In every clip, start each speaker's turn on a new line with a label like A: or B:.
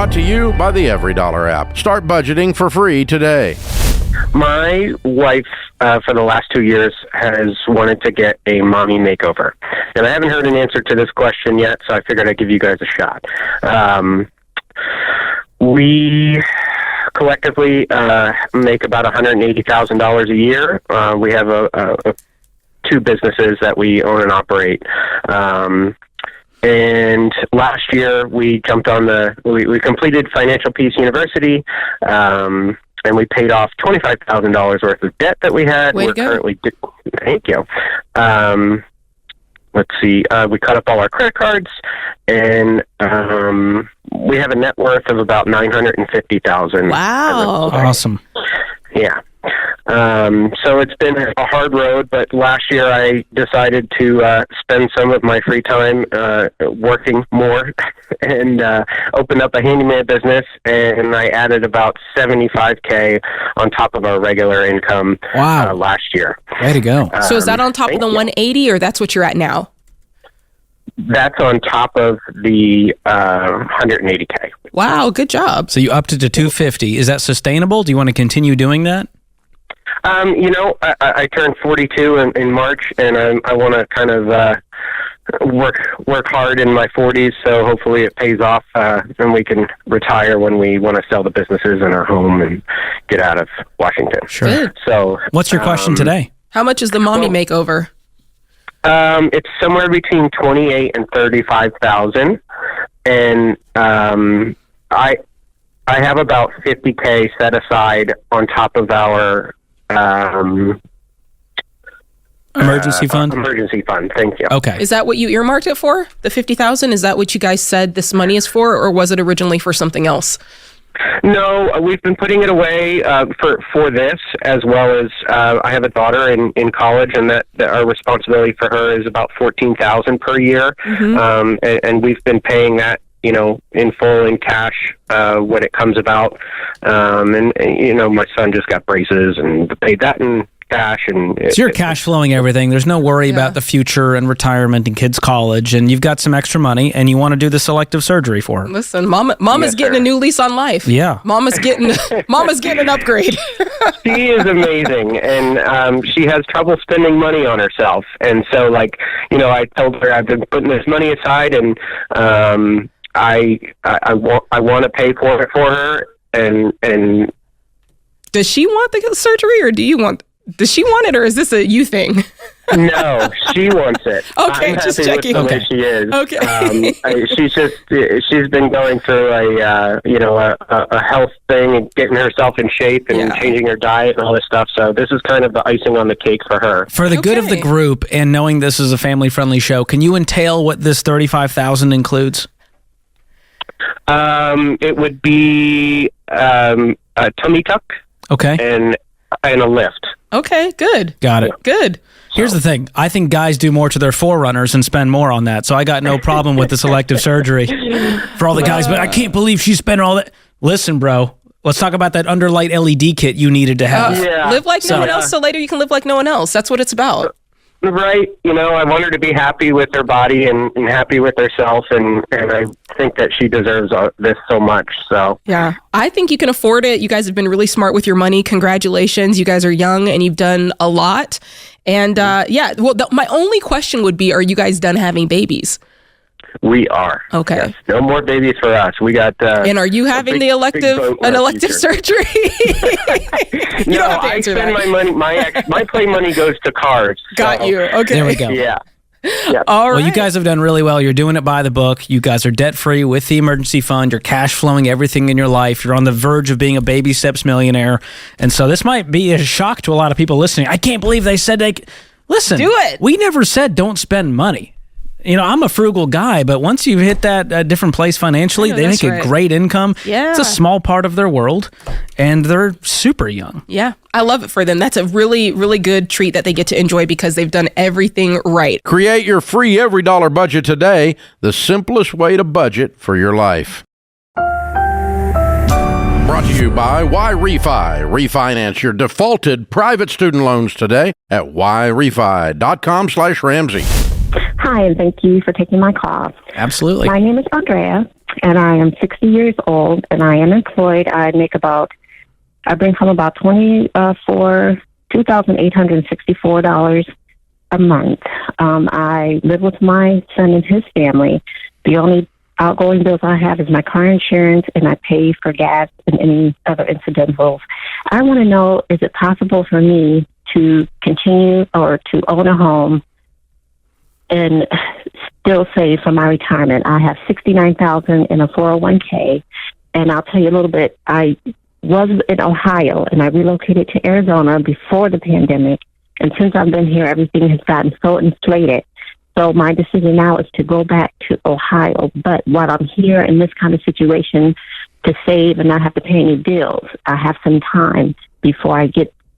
A: Brought to you by the EveryDollar app. Start budgeting for free today.
B: My wife, for the last 2 years, has wanted to get a mommy makeover. And I haven't heard an answer to this question yet, so I figured I'd give you guys a shot. We collectively make about $180,000 a year. We have two businesses that we own and operate. And last year we jumped on we completed Financial Peace University, and we paid off $25,000 worth of debt that we had.
C: Way to go.
B: Thank you. Let's see. We cut up all our credit cards, and we have a net worth of about $950,000.
C: Wow.
D: Awesome.
B: Yeah. So it's been a hard road, but last year I decided to spend some of my free time working more and opened up a handyman business, and I added about $75K on top of our regular income last year.
D: Way to go.
C: So is that on top of the 180, or that's what you're at now?
B: That's on top of the 180K.
C: Wow, good job.
D: So you upped it to 250. Is that sustainable? Do you want to continue doing that?
B: I turned 42 in March, and I want to kind of work hard in my 40s, so hopefully it pays off, and we can retire when we want to sell the businesses in our home and get out of Washington.
D: Sure.
C: Good.
B: So,
D: what's your question today?
C: How much is the mommy makeover?
B: It's somewhere between $28,000 and $35,000, and I have about $50K set aside on top of our
D: emergency fund?
B: Emergency fund, thank you.
D: Okay.
C: Is that what you earmarked it for? The $50,000? Is that what you guys said this money is for, or was it originally for something else?
B: No, we've been putting it away for this, as well as I have a daughter in college, and that our responsibility for her is about $14,000 per year, and we've been paying that, in full in cash when it comes about. And my son just got braces and paid that in cash. And
D: so you're cash flowing everything. There's no worry about the future and retirement and kids' college, and you've got some extra money, and you want to do the selective surgery for her.
C: Listen, Mama's getting a new lease on life.
D: Yeah.
C: Mama's getting an upgrade.
B: She is amazing, and she has trouble spending money on herself. And so, I told her I've been putting this money aside, and I want to pay for it for her, and
C: does she want the surgery, or does she want it, or is this a you thing?
B: No, she wants it.
C: Okay,
B: I'm
C: just
B: happy
C: checking.
B: with the way she is.
C: Okay.
B: She's been going through a health thing and getting herself in shape and changing her diet and all this stuff. So this is kind of the icing on the cake for her.
D: For the good of the group, and knowing this is a family-friendly show, can you entail what this $35,000 includes?
B: It would be a tummy tuck.
D: Okay.
B: And a lift.
C: Okay, good.
D: Got it.
C: Good.
D: Here's the thing. I think guys do more to their forerunners and spend more on that, so I got no problem with the selective surgery for all the guys, but I can't believe she's spending all that. Listen, bro, let's talk about that underlight LED kit you needed to have.
C: Live like no one else, so later you can live like no one else. That's what it's about.
B: Right. I want her to be happy with her body and happy with herself, and I think that she deserves this so much. So
C: yeah, I think you can afford it. You guys have been really smart with your money. Congratulations. You guys are young, and you've done a lot. And my only question would be, are you guys done having babies?
B: We are.
C: Okay.
B: Yes. No more babies for us. We got.
C: And are you having the elective surgery? You don't have to answer that.
B: My money. My play money goes to cars.
C: Got you. Okay.
D: There we go.
B: Yeah.
C: All right.
D: Well, you guys have done really well. You're doing it by the book. You guys are debt-free with the emergency fund. You're cash flowing everything in your life. You're on the verge of being a baby steps millionaire. And so this might be a shock to a lot of people listening. I can't believe they said listen.
C: Do it.
D: We never said don't spend money. I'm a frugal guy, but once you hit that different place financially, they make a great income.
C: Yeah.
D: It's a small part of their world, and they're super young.
C: Yeah, I love it for them. That's a really, really good treat that they get to enjoy because they've done everything right.
A: Create your free EveryDollar budget today, the simplest way to budget for your life. Brought to you by YRefi. Refinance your defaulted private student loans today at yrefi.com/Ramsey.
E: Hi, and thank you for taking my call.
D: Absolutely.
E: My name is Andrea, and I am 60 years old, and I am employed. I bring home about $2,864 a month. I live with my son and his family. The only outgoing bills I have is my car insurance, and I pay for gas and any other incidentals. I want to know, is it possible for me to continue or to own a home and still save for my retirement? I have $69,000 in a 401k, and I'll tell you a little bit. I was in Ohio, and I relocated to Arizona before the pandemic, and since I've been here, everything has gotten so inflated. So my decision now is to go back to Ohio. But while I'm here in this kind of situation, to save and not have to pay any bills, I have some time before I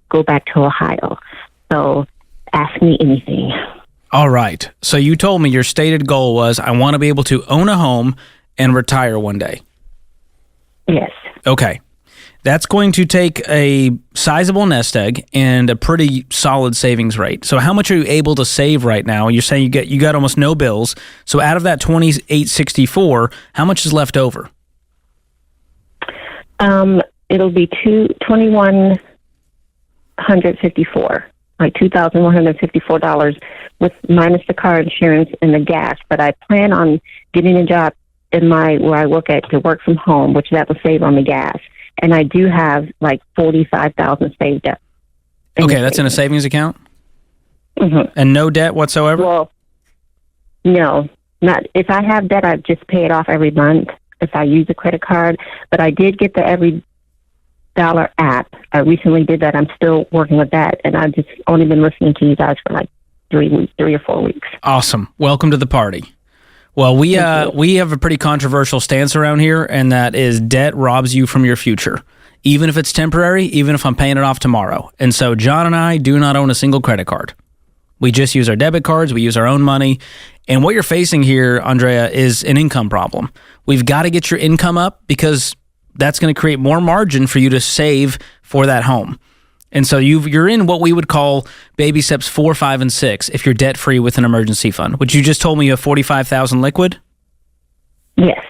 E: go back to Ohio. So ask me anything.
D: All right. So you told me your stated goal was, I want to be able to own a home and retire one day.
E: Yes.
D: Okay. That's going to take a sizable nest egg and a pretty solid savings rate. So how much are you able to save right now? You're saying you got almost no bills. So out of that $2,864, how much is left over?
E: It'll be $2,154, like $2,154 with minus the car insurance and the gas. But I plan on getting a job where I work at to work from home, which that will save on the gas. And I do have like $45,000 saved up.
D: Okay, that's in a savings account?
E: Mm-hmm.
D: And no debt whatsoever?
E: Well, no. Not if I have debt, I just pay it off every month if I use a credit card. But I did get the Every Dollar app. I recently did that. I'm still working with that. And I've just only been listening to you guys for like 3 or 4 weeks.
D: Awesome. Welcome to the party. Well, we have a pretty controversial stance around here, and that is debt robs you from your future, even if it's temporary, even if I'm paying it off tomorrow. And so John and I do not own a single credit card. We just use our debit cards. We use our own money. And what you're facing here, Andrea, is an income problem. We've got to get your income up because that's going to create more margin for you to save for that home. And so you're in what we would call baby steps 4, 5, and 6 if you're debt-free with an emergency fund, which you just told me you have $45,000 liquid?
E: Yes.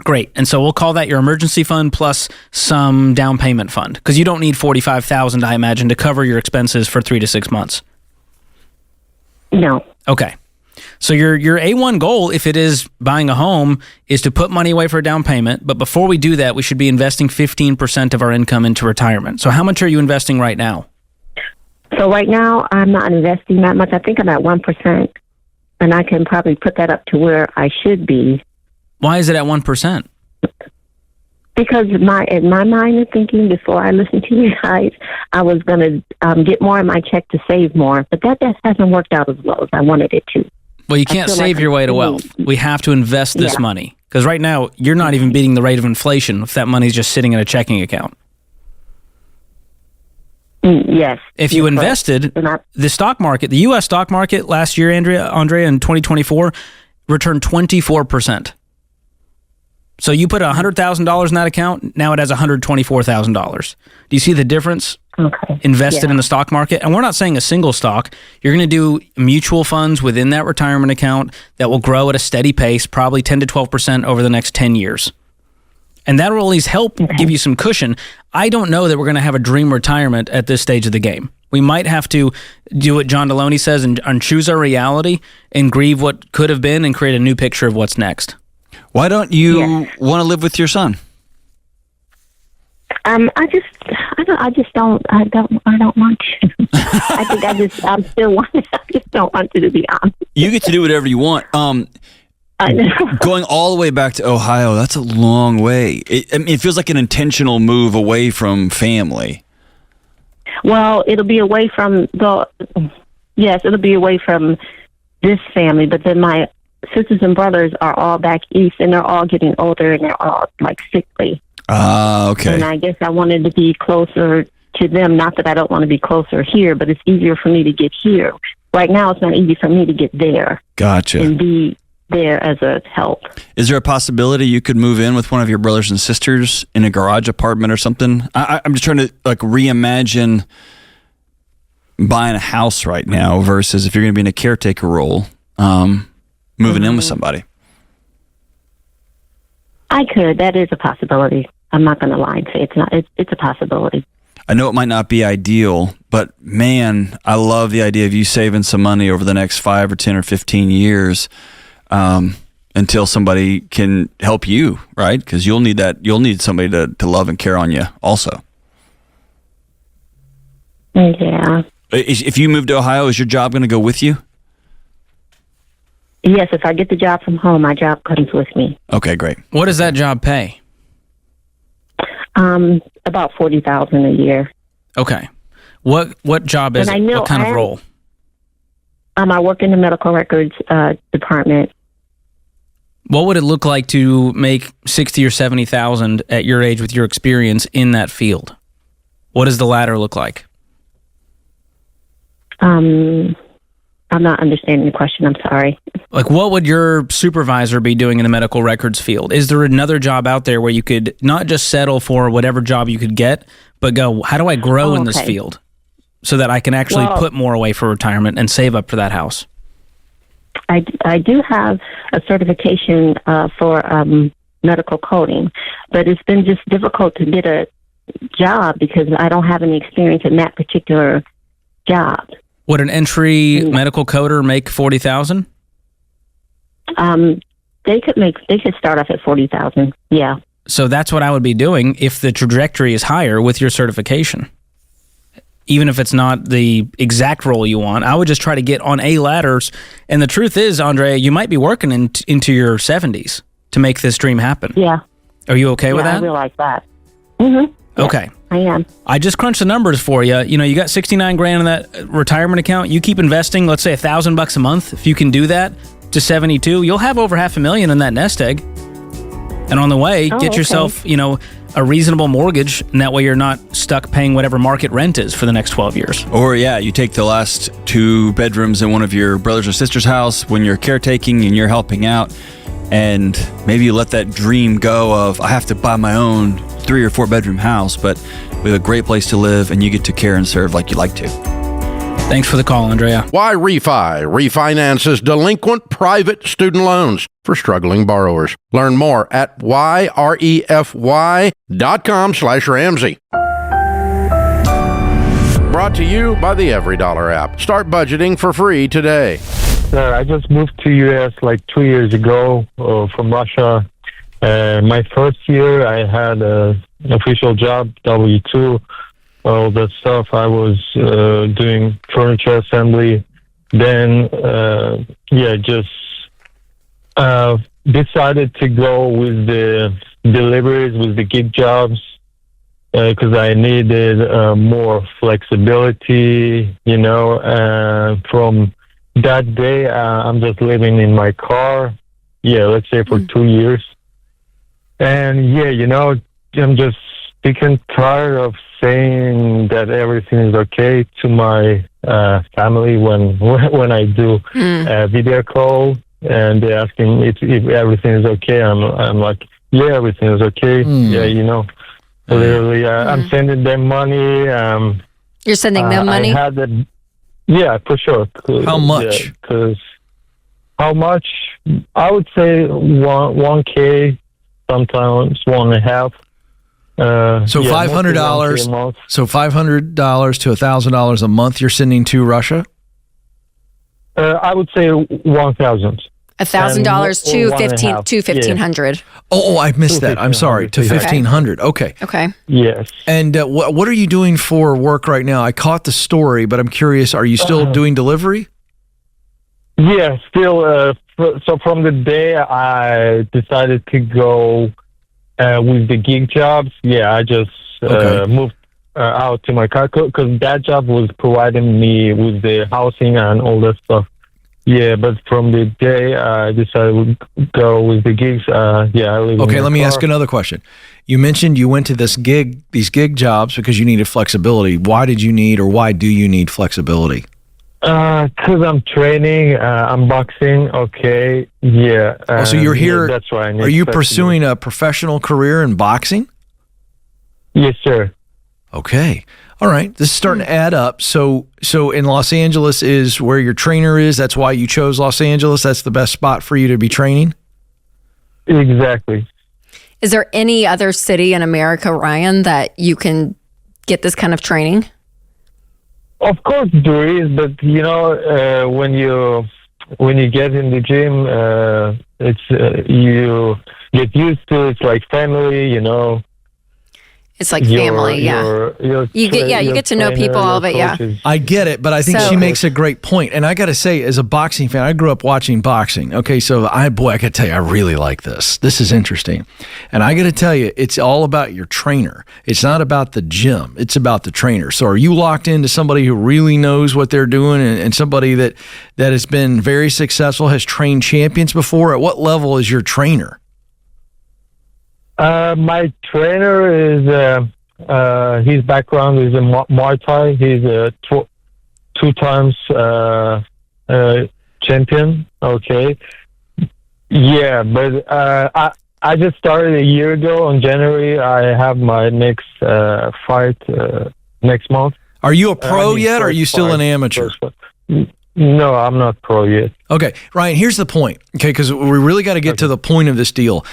D: Great. And so we'll call that your emergency fund plus some down payment fund, because you don't need $45,000, I imagine, to cover your expenses for 3 to 6 months.
E: No.
D: Okay. So your A1 goal, if it is buying a home, is to put money away for a down payment. But before we do that, we should be investing 15% of our income into retirement. So how much are you investing right now?
E: So right now, I'm not investing that much. I think I'm at 1%, and I can probably put that up to where I should be.
D: Why is it at 1%?
E: Because in my mind of thinking, before I listened to you guys, I was going to get more in my check to save more. But that just hasn't worked out as well as I wanted it to.
D: Well, you can't save your way to wealth. We have to invest this money. Because right now, you're not even beating the rate of inflation if that money's just sitting in a checking account.
E: Yes.
D: If you invested, the stock market, the U.S. stock market last year, Andrea, in 2024, returned 24%. So you put $100,000 in that account, now it has $124,000. Do you see the difference?
E: Okay.
D: Invested in the stock market? And we're not saying a single stock. You're going to do mutual funds within that retirement account that will grow at a steady pace, probably 10 to 12% over the next 10 years. And that will at least help give you some cushion. I don't know that we're going to have a dream retirement at this stage of the game. We might have to do what John Deloney says and choose our reality and grieve what could have been and create a new picture of what's next.
F: Why don't you want to live with your son?
E: I don't want to. I just don't want to be honest.
F: You get to do whatever you want.
E: I know.
F: Going all the way back to Ohio, that's a long way. It feels like an intentional move away from family.
E: Well, it'll be away from it'll be away from this family, but then my sisters and brothers are all back east, and they're all getting older, and they're all like sickly.
F: Okay.
E: And I guess I wanted to be closer to them. Not that I don't want to be closer here, but it's easier for me to get here. Right now, it's not easy for me to get there.
F: Gotcha.
E: And be there as a help.
F: Is there a possibility you could move in with one of your brothers and sisters in a garage apartment or something? I'm just trying to reimagine buying a house right now versus if you're going to be in a caretaker role, moving in with somebody.
E: I could. That is a possibility. I'm not going to lie and say it's not. It's a possibility.
F: I know it might not be ideal, but man, I love the idea of you saving some money over the next 5 or 10 or 15 years until somebody can help you, right? Because you'll need that. You'll need somebody to love and care on you also.
E: Yeah.
F: If you move to Ohio, is your job going to go with you?
E: Yes, if I get the job from home, my job comes with me.
F: Okay, great.
D: What does that job pay?
E: About $40,000 a year.
D: Okay. What job is
E: And
D: it?
E: I know
D: What kind of role?
E: I work in the medical records department.
D: What would it look like to make 60 or 70,000 at your age with your experience in that field? What does the ladder look like?
E: I'm not understanding the question. I'm sorry.
D: Like, what would your supervisor be doing in the medical records field? Is there another job out there where you could not just settle for whatever job you could get, but go, how do I grow in this field so that I can actually put more away for retirement and save up for that house?
E: I do have a certification for medical coding, but it's been just difficult to get a job because I don't have any experience in that particular job.
D: Would an entry medical coder make 40,000?
E: They could start off at 40,000. Yeah.
D: So that's what I would be doing if the trajectory is higher with your certification. Even if it's not the exact role you want, I would just try to get on A ladders. And the truth is, Andrea, you might be working into your 70s to make this dream happen.
E: Yeah.
D: Are you okay with that?
E: I realize that. Mm-hmm. Yeah,
D: okay.
E: I am.
D: I just crunched the numbers for you. You know, you got 69 grand in that retirement account. You keep investing, let's say $1,000 a month. If you can do that to 72, you'll have over $500,000 in that nest egg. And on the way, get yourself, a reasonable mortgage, and that way you're not stuck paying whatever market rent is for the next 12 years.
F: Or, you take the last 2 bedrooms in one of your brothers or sisters' house when you're caretaking and you're helping out, and maybe you let that dream go of, I have to buy my own 3 or 4 bedroom house, but we have a great place to live, and you get to care and serve like you like to.
D: Thanks for the call, Andrea.
A: Why Refi refinances delinquent private student loans for struggling borrowers. Learn more at yrefy.com/Ramsey. Brought to you by the EveryDollar app. Start budgeting for free today.
G: I just moved to U.S. like 2 years ago from Russia. My first year, I had an official job, W-2. All that stuff. I was doing furniture assembly. Then, decided to go with the deliveries, with the gig jobs, because I needed more flexibility, from that day, I'm just living in my car, let's say for 2 years. And, I'm just sick and tired of saying that everything is okay to my family when I do a video call and they're asking if everything is okay. I'm like, yeah, everything is okay. Yeah, literally, I'm sending them money.
H: You're sending them money?
G: Yeah, for sure.
I: How much?
G: How much? I would say 1K, sometimes 1.5.
I: So $500. So $500 to $1,000 a month you're sending to Russia?
G: I would say 1,000.
H: $1,000 to $1,500.
I: Oh, I missed that. I'm sorry. To $1,500. Okay.
G: Yes.
I: And what are you doing for work right now? I caught the story, but I'm curious. Are you still doing delivery?
G: Yeah, still. So from the day I decided to go with the gig jobs, I just moved out to my car because that job was providing me with the housing and all that stuff. Yeah, but from the day I decided to go with the gigs, I live
I: Okay, let me ask another question. You mentioned you went to these gig jobs because you needed flexibility. Why do you need flexibility?
G: Because I'm training, I'm boxing. Okay, yeah.
I: So you're here.
G: That's why I need.
I: Are you pursuing a professional career in boxing?
G: Yes, sir.
I: Okay. All right. This is starting to add up. So in Los Angeles is where your trainer is. That's why you chose Los Angeles. That's the best spot for you to be training.
G: Exactly.
H: Is there any other city in America, Ryan, that you can get this kind of training?
G: Of course there is, but when you get in the gym, it's you get used to. It's like family,
H: It's like family, you get to know people, all of it, yeah.
I: I get it, but I think she makes a great point. And I got to say, as a boxing fan, I grew up watching boxing. Okay, so I got to tell you, I really like this. This is interesting. And I got to tell you, it's all about your trainer. It's not about the gym. It's about the trainer. So are you locked into somebody who really knows what they're doing and somebody that has been very successful, has trained champions before? At what level is your trainer?
G: My trainer is his background is in Muay Thai. He's a two times champion. Okay, yeah, but I just started a year ago on January. I have my next fight next month.
I: Are you a pro yet, or are you still an amateur?
G: No, I'm not pro yet.
I: Okay, Ryan, here's the point, okay, because we really got to get to the point of this deal.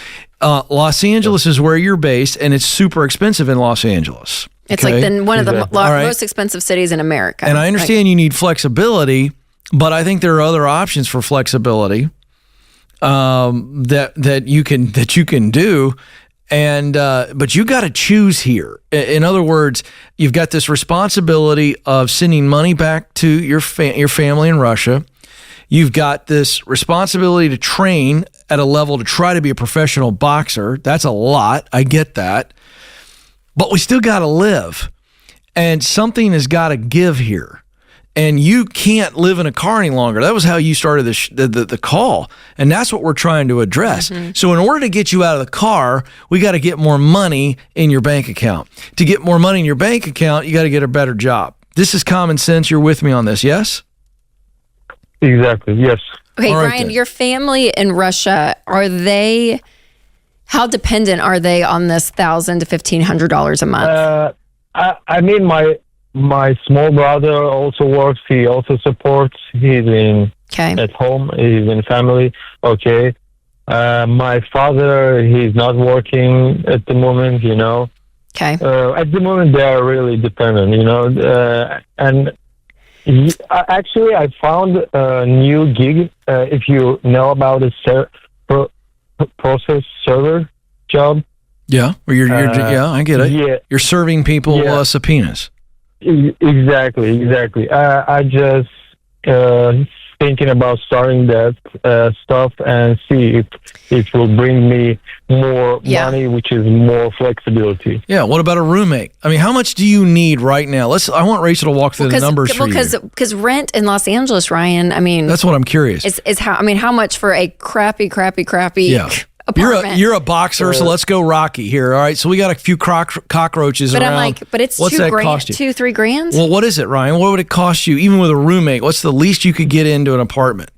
I: Los Angeles is where you're based, and it's super expensive in Los Angeles.
H: It's like one of the most expensive cities in America.
I: And I understand you need flexibility, but I think there are other options for flexibility that you can do. And but you got to choose here. In other words, you've got this responsibility of sending money back to your family in Russia. You've got this responsibility to train at a level to try to be a professional boxer. That's a lot. I get that. But we still got to live. And something has got to give here. And you can't live in a car any longer. That was how you started the call. And that's what we're trying to address. Mm-hmm. So in order to get you out of the car, we got to get more money in your bank account. To get more money in your bank account, you got to get a better job. This is common sense. You're with me on this, yes?
G: Exactly, yes.
H: Okay, Ryan, your family in Russia, how dependent are they on this $1,000 to $1,500 a month?
G: I mean, my small brother also works. He also supports. He's at home. He's in family. Okay. My father, he's not working at the moment,
H: Okay.
G: At the moment, they are really dependent, and actually, I found a new gig. If you know about a process server job.
I: Yeah, I get it. Yeah. You're serving people subpoenas.
G: Exactly. I just thinking about starting that stuff and see if it will bring me more money, which is more flexibility.
I: Yeah. What about a roommate? I mean, how much do you need right now? I want Rachel to walk through the numbers for you.
H: Because rent in Los Angeles, Ryan, I mean,
I: that's what I'm curious.
H: Is how much for a crappy apartment?
I: You're a boxer, so let's go Rocky here. All right. So we got a few cockroaches around.
H: But I'm like, but it's
I: what's that cost you?
H: $2-3 grand.
I: Well, what is it, Ryan? What would it cost you, even with a roommate? What's the least you could get into an apartment?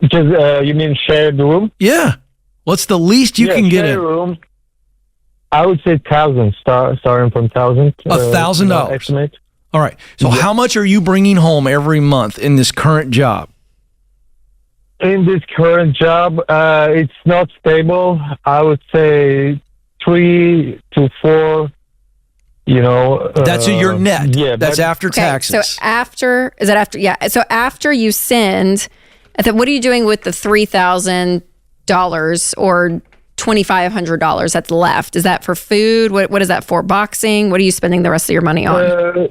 G: Just you mean shared room?
I: Yeah. What's the least you can get in?
G: Room. I would say 1,000. Starting from 1,000.
I: $1,000.
G: Estimate.
I: All right. So how much are you bringing home every month in this current job?
G: In this current job, it's not stable. I would say 3 to 4.
I: That's your net. Yeah, that's after taxes.
H: So after you send, what are you doing with the $3,000 or $2,500 that's left? Is that for food? What is that for? Boxing? What are you spending the rest of your money on?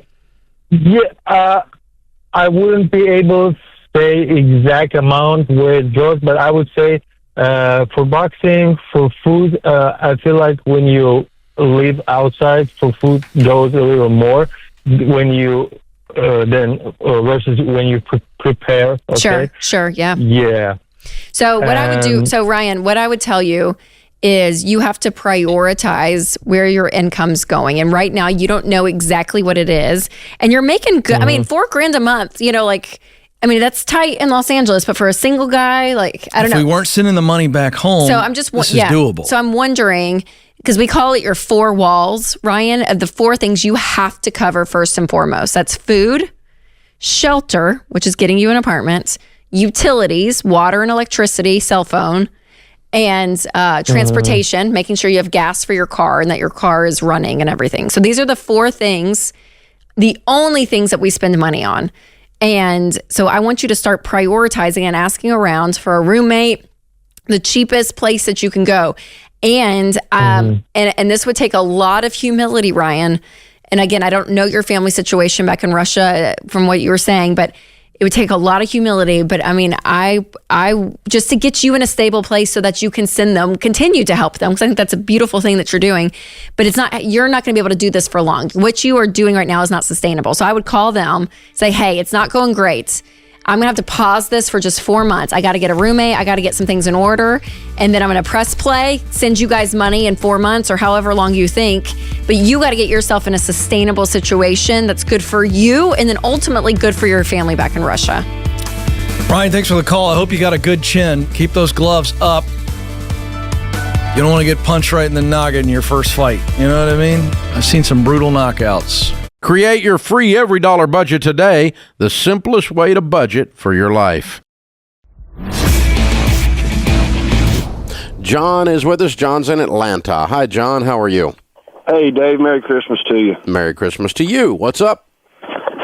G: I wouldn't be able to say exact amount where it goes, but I would say for boxing, for food, I feel like when you live outside, for food goes a little more when you versus when you prepare. Okay?
H: Sure, yeah.
G: Yeah.
H: So what I would do, Ryan, what I would tell you is you have to prioritize where your income's going. And right now you don't know exactly what it is. And you're making good, I mean, $4,000 a month, that's tight in Los Angeles, but for a single guy, I don't know.
I: If we weren't sending the money back home, this is doable.
H: So I'm wondering, because we call it your 4 walls, Ryan, of the 4 things you have to cover first and foremost. That's food, shelter, which is getting you an apartment, utilities, water and electricity, cell phone, and transportation, making sure you have gas for your car and that your car is running and everything. So these are the 4 things, the only things that we spend money on. And so I want you to start prioritizing and asking around for a roommate, the cheapest place that you can go. And and this would take a lot of humility, Ryan. And again, I don't know your family situation back in Russia from what you were saying, but it would take a lot of humility. But I mean, I just to get you in a stable place so that you can send them, continue to help them, because I think that's a beautiful thing that you're doing. But you're not going to be able to do this for long. What you are doing right now is not sustainable. So I would call them, say, hey, it's not going great. I'm going to have to pause this for just 4 months. I got to get a roommate. I got to get some things in order. And then I'm going to press play, send you guys money in 4 months or however long you think. But you got to get yourself in a sustainable situation that's good for you and then ultimately good for your family back in Russia.
I: Ryan, thanks for the call. I hope you got a good chin. Keep those gloves up. You don't want to get punched right in the noggin in your first fight. You know what I mean? I've seen some brutal knockouts.
A: Create your free every dollar budget today, the simplest way to budget for your life. John is with us. John's in Atlanta. Hi, John. How are you?
J: Hey, Dave. Merry Christmas to you.
A: Merry Christmas to you. What's up?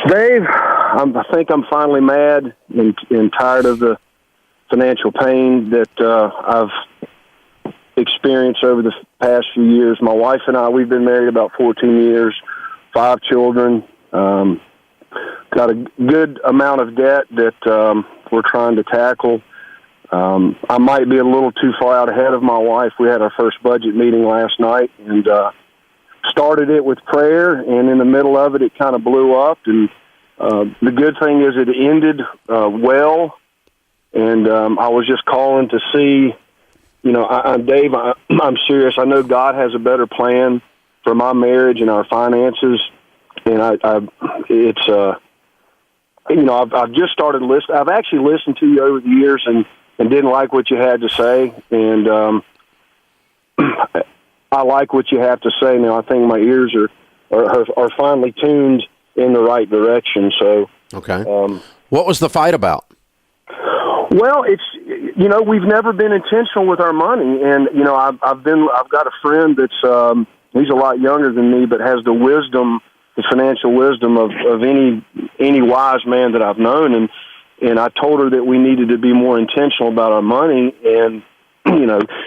J: Dave, I think I'm finally mad and tired of the financial pain that I've experienced over the past few years. My wife and I, we've been married about 14 years. 5 children, got a good amount of debt that we're trying to tackle. I might be a little too far out ahead of my wife. We had our first budget meeting last night and started it with prayer, and in the middle of it, it kind of blew up. And the good thing is it ended well, and I was just calling to see, Dave, I'm serious. I know God has a better plan for my marriage and our finances, and I've just started listening. I've actually listened to you over the years and didn't like what you had to say, and I like what you have to say now. I think my ears are finally tuned in the right direction. So,
A: okay, what was the fight about?
J: Well, we've never been intentional with our money, and I've got a friend that's. He's a lot younger than me, but has the financial wisdom of any wise man that I've known. And I told her that we needed to be more intentional about our money. And,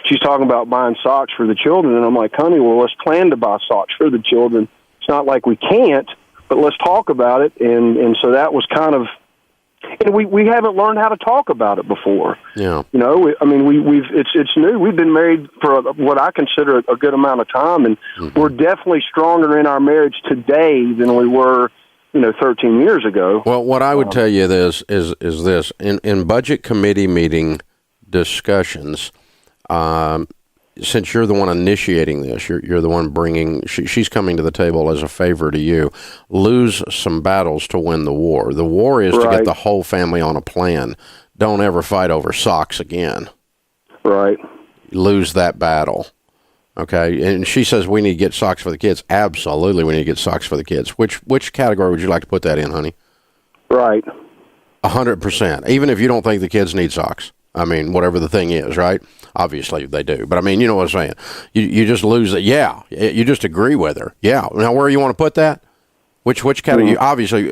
J: she's talking about buying socks for the children. And I'm like, honey, well, let's plan to buy socks for the children. It's not like we can't, but let's talk about it. And so that was kind of, and we haven't learned how to talk about it before.
A: Yeah.
J: It's new. We've been married for what I consider a good amount of time, and we're definitely stronger in our marriage today than we were, 13 years ago.
A: Well, what I would tell you is this. In budget committee meeting discussions, since you're the one initiating this, you're the one bringing, she's coming to the table as a favor to you, lose some battles to win the war. The war is to get the whole family on a plan. Don't ever fight over socks again.
J: Right.
A: Lose that battle. Okay. And she says we need to get socks for the kids. Absolutely, we need to get socks for the kids. Which category would you like to put that in, honey?
J: Right.
A: 100%. Even if you don't think the kids need socks. I mean, whatever the thing is, right? Obviously, they do. But, I mean, you know what I'm saying. You just lose it. Yeah. You just agree with her. Yeah. Now, where you want to put that? Which category? Obviously,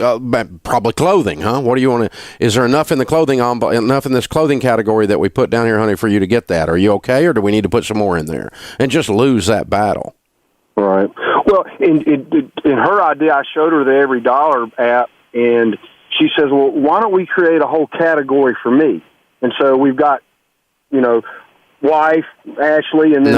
A: probably clothing, huh? What do you want to... Is there enough in the clothing enough in this clothing category that we put down here, honey, for you to get that? Are you okay, or do we need to put some more in there? And just lose that battle.
J: Right. Well, in her idea, I showed her the Every Dollar app, and she says, well, why don't we create a whole category for me? And so we've got, wife, Ashley, and then...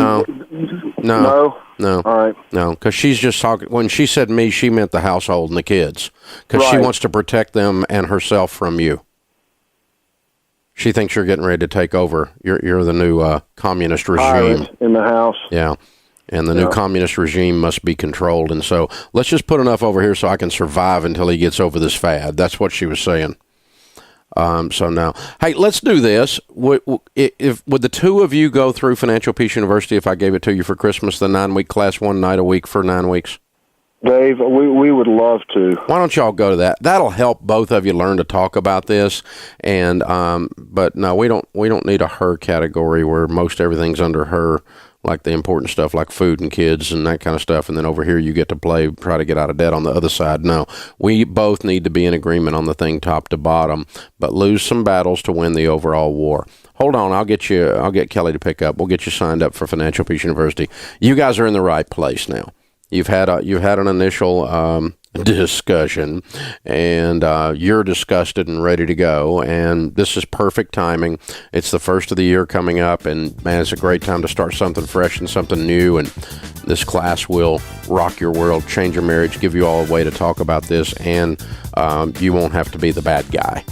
J: No?
A: No.
J: All right.
A: No, because she's just talking... When she said me, she meant the household and the kids. Because she wants to protect them and herself from you. She thinks you're getting ready to take over. You're the new communist regime.
J: In the house.
A: Yeah. And the new communist regime must be controlled. And so let's just put enough over here so I can survive until he gets over this fad. That's what she was saying. So now, hey, let's do this. Would the two of you go through Financial Peace University if I gave it to you for Christmas, the 9-week class, one night a week for 9 weeks?
J: Dave, we would love to.
A: Why don't y'all go to that? That'll help both of you learn to talk about this. And but no, we don't need a her category where most everything's under her, like the important stuff like food and kids and that kind of stuff. And then over here you get to try to get out of debt on the other side. No, we both need to be in agreement on the thing top to bottom, but lose some battles to win the overall war. Hold on, I'll get Kelly to pick up. We'll get you signed up for Financial Peace University. You guys are in the right place now. You've had an initial discussion, and you're disgusted and ready to go. And this is perfect timing. It's the first of the year coming up, and man, it's a great time to start something fresh and something new. And this class will rock your world, change your marriage, give you all a way to talk about this, and you won't have to be the bad guy.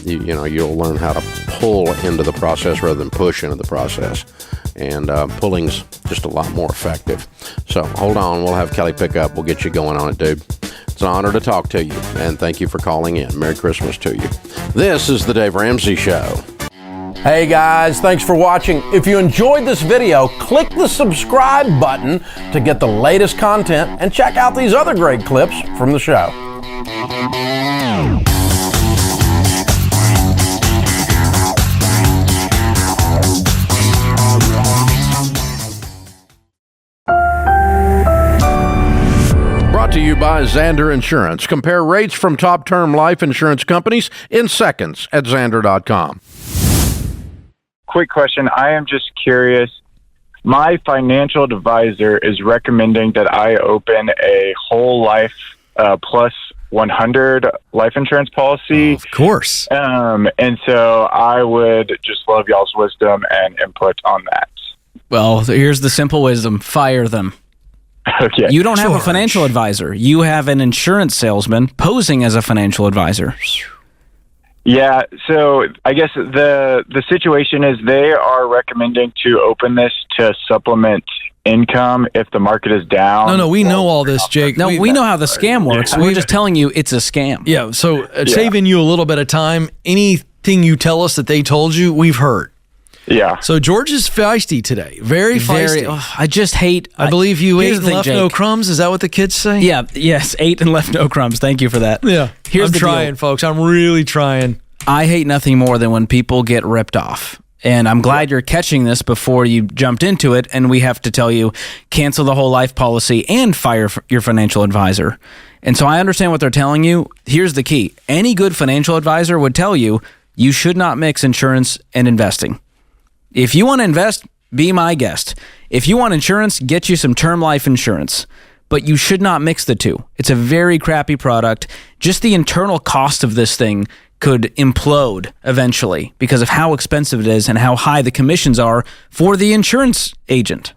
A: You'll learn how to pull into the process rather than push into the process. And pulling's just a lot more effective. So hold on, we'll have Kelly pick up. We'll get you going on it, dude. It's an honor to talk to you, and thank you for calling in. Merry Christmas to you. This is the Dave Ramsey Show.
K: Hey guys, thanks for watching. If you enjoyed this video, click the subscribe button to get the latest content and check out these other great clips from the show. Brought to you by Xander Insurance. Compare rates from top term life insurance companies in seconds at Xander.com.
L: Quick question. I am just curious. My financial advisor is recommending that I open a whole life plus 100 life insurance policy.
I: Of course.
L: And so I would just love y'all's wisdom and input on that.
D: Well, here's the simple wisdom. Fire them.
L: Okay.
D: You don't have a financial advisor. You have an insurance salesman posing as a financial advisor.
L: Yeah, so I guess the situation is they are recommending to open this to supplement income if the market is down.
I: No, we know all this, Jake.
D: No, we know how the scam works. We're just telling you it's a scam.
I: Yeah, so saving you a little bit of time, anything you tell us that they told you, we've heard.
L: Yeah.
I: So George is feisty today. Very feisty.
D: I just hate...
I: I believe you ate and left no crumbs. Is that what the kids say?
D: Yeah. Yes. Ate and left no crumbs. Thank you for that.
I: Yeah.
D: I'm
I: trying, folks. I'm really trying.
D: I hate nothing more than when people get ripped off. And I'm glad you're catching this before you jumped into it. And we have to tell you, cancel the whole life policy and fire your financial advisor. And so I understand what they're telling you. Here's the key. Any good financial advisor would tell you, you should not mix insurance and investing. If you want to invest, be my guest. If you want insurance, get you some term life insurance. But you should not mix the two. It's a very crappy product. Just the internal cost of this thing could implode eventually because of how expensive it is and how high the commissions are for the insurance agent.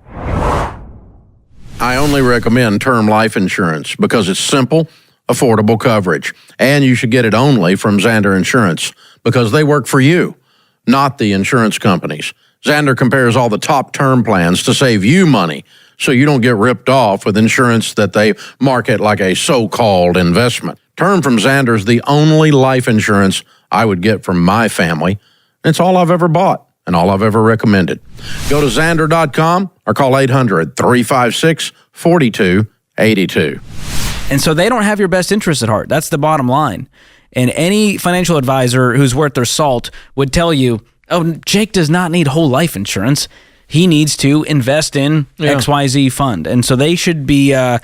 K: I only recommend term life insurance because it's simple, affordable coverage. And you should get it only from Xander Insurance because they work for you, not the insurance companies. Xander compares all the top term plans to save you money so you don't get ripped off with insurance that they market like a so-called investment. Term from Xander is the only life insurance I would get from my family. It's all I've ever bought and all I've ever recommended. Go to Xander.com or call 800-356-4282.
D: And so they don't have your best interest at heart. That's the bottom line. And any financial advisor who's worth their salt would tell you, oh, Jake does not need whole life insurance. He needs to invest in XYZ fund. And so they should be, I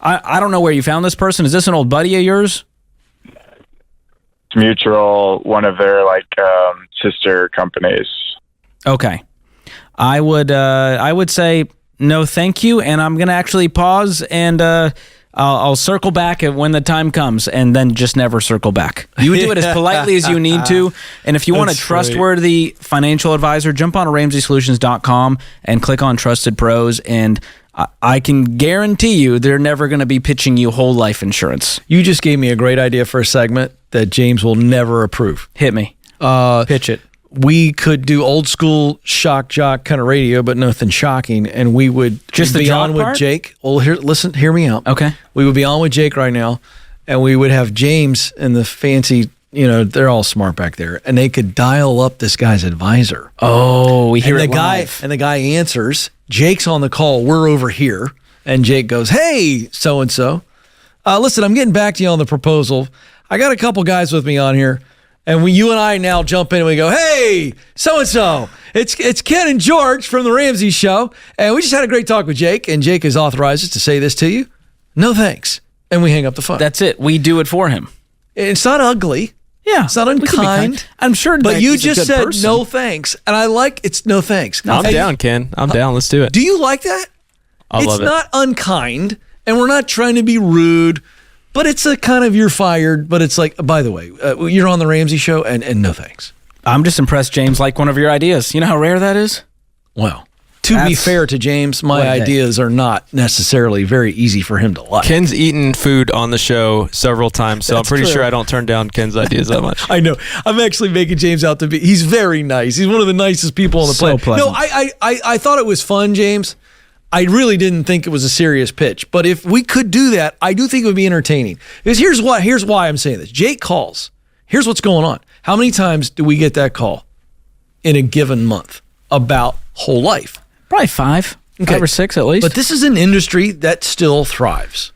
D: don't know where you found this person. Is this an old buddy of yours?
L: It's mutual, one of their sister companies.
D: Okay. I would say no thank you, and I'm going to actually pause and I'll circle back when the time comes, and then just never circle back. You do it as politely as you need to, and if you want a trustworthy financial advisor, jump on RamseySolutions.com and click on Trusted Pros, and I can guarantee you they're never going to be pitching you whole life insurance.
I: You just gave me a great idea for a segment that James will never approve.
D: Hit me. Pitch it.
I: We could do old school shock jock kind of radio, but nothing shocking, and we would
D: just
I: be on with Jake. Well, hear me out.
D: Okay.
I: We would be on with Jake right now, and we would have James and the fancy, they're all smart back there, and they could dial up this guy's advisor.
D: Oh, we hear it
I: live. And the guy answers. Jake's on the call. We're over here. And Jake goes, hey, so-and-so. Listen, I'm getting back to you on the proposal. I got a couple guys with me on here. And you and I now jump in and we go, hey, so-and-so, it's Ken and George from the Ramsey Show. And we just had a great talk with Jake. And Jake has authorized us to say this to you. No thanks. And we hang up the phone.
D: That's it. We do it for him.
I: It's not ugly.
D: Yeah.
I: It's not unkind.
D: I'm sure.
I: But
D: Nick
I: you
D: is a
I: just
D: good
I: said
D: person.
I: no thanks. And I like it's no thanks.
M: I'm down, Ken. I'm down. Let's do it.
I: Do you like that?
M: I love it.
I: It's not unkind. And we're not trying to be rude. But it's a kind of you're fired. But it's like, by the way, you're on the Ramsey Show and no thanks.
D: I'm just impressed James liked one of your ideas. You know how rare that is?
I: Well, to be fair to James, my ideas are not necessarily very easy for him to like.
M: Ken's eaten food on the show several times, so
I: That's
M: I'm pretty
I: true.
M: sure I don't turn down Ken's ideas that much.
I: I know. I'm actually making James out to be, he's very nice. He's one of the nicest people on the
D: So
I: planet.
D: pleasant.
I: No, I thought it was fun, James. I really didn't think it was a serious pitch. But if we could do that, I do think it would be entertaining. Because here's why I'm saying this. Jake calls. Here's what's going on. How many times do we get that call in a given month about whole life?
D: Probably 5 or 6 at least.
I: But this is an industry that still thrives.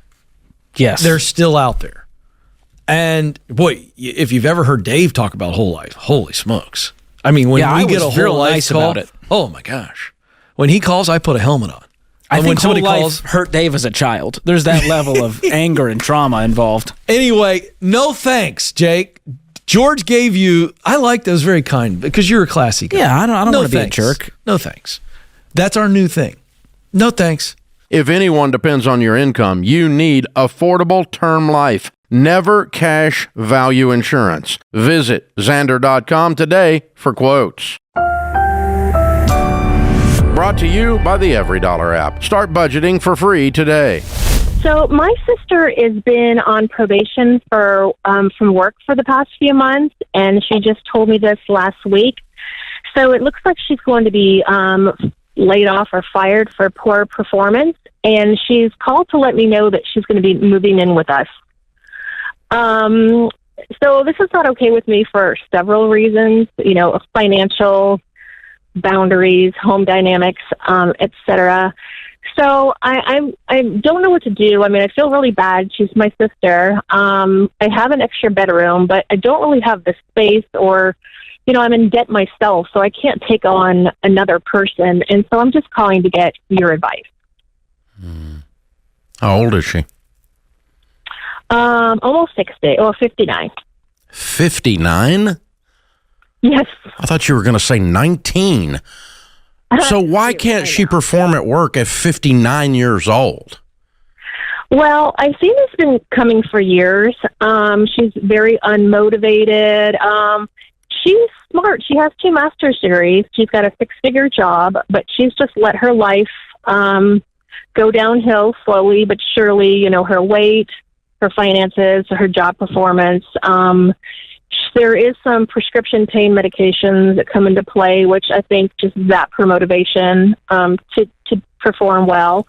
D: Yes.
I: They're still out there. And boy, if you've ever heard Dave talk about whole life, holy smokes. I mean, when we get a whole life
D: nice
I: call,
D: about it.
I: oh my gosh. When he calls, I put a helmet on.
D: I
I: And
D: think
I: when somebody
D: whole life
I: calls,
D: hurt Dave as a child. There's that level of anger and trauma involved.
I: anyway, no thanks, Jake. George gave you, I like that, was very kind because you're a classy guy.
D: Yeah, I don't
I: No
D: want to be a
I: thanks.
D: jerk.
I: No thanks. That's our new thing. No thanks.
K: If anyone depends on your income, you need affordable term life. Never cash value insurance. Visit Xander.com today for quotes. Brought to you by the EveryDollar app. Start budgeting for free today.
E: So my sister has been on probation for from work for the past few months, and she just told me this last week. So it looks like she's going to be laid off or fired for poor performance, and she's called to let me know that she's going to be moving in with us. So this is not okay with me for several reasons, financial boundaries, home dynamics, etc. So I don't know what to do. I mean, I feel really bad. She's my sister. I have an extra bedroom, but I don't really have the space or, I'm in debt myself, so I can't take on another person. And so I'm just calling to get your advice.
K: How old is she?
E: Almost 60, or 59.
K: 59?
E: Yes.
K: I thought you were going to say 19. So why can't she perform at work at 59 years old?
E: Well, I've seen this been coming for years. She's very unmotivated. She's smart. She has 2 master's degrees. She's got a 6-figure job, but she's just let her life go downhill slowly but surely. Her weight, her finances, her job performance. There is some prescription pain medications that come into play, which I think just zap her motivation to perform well.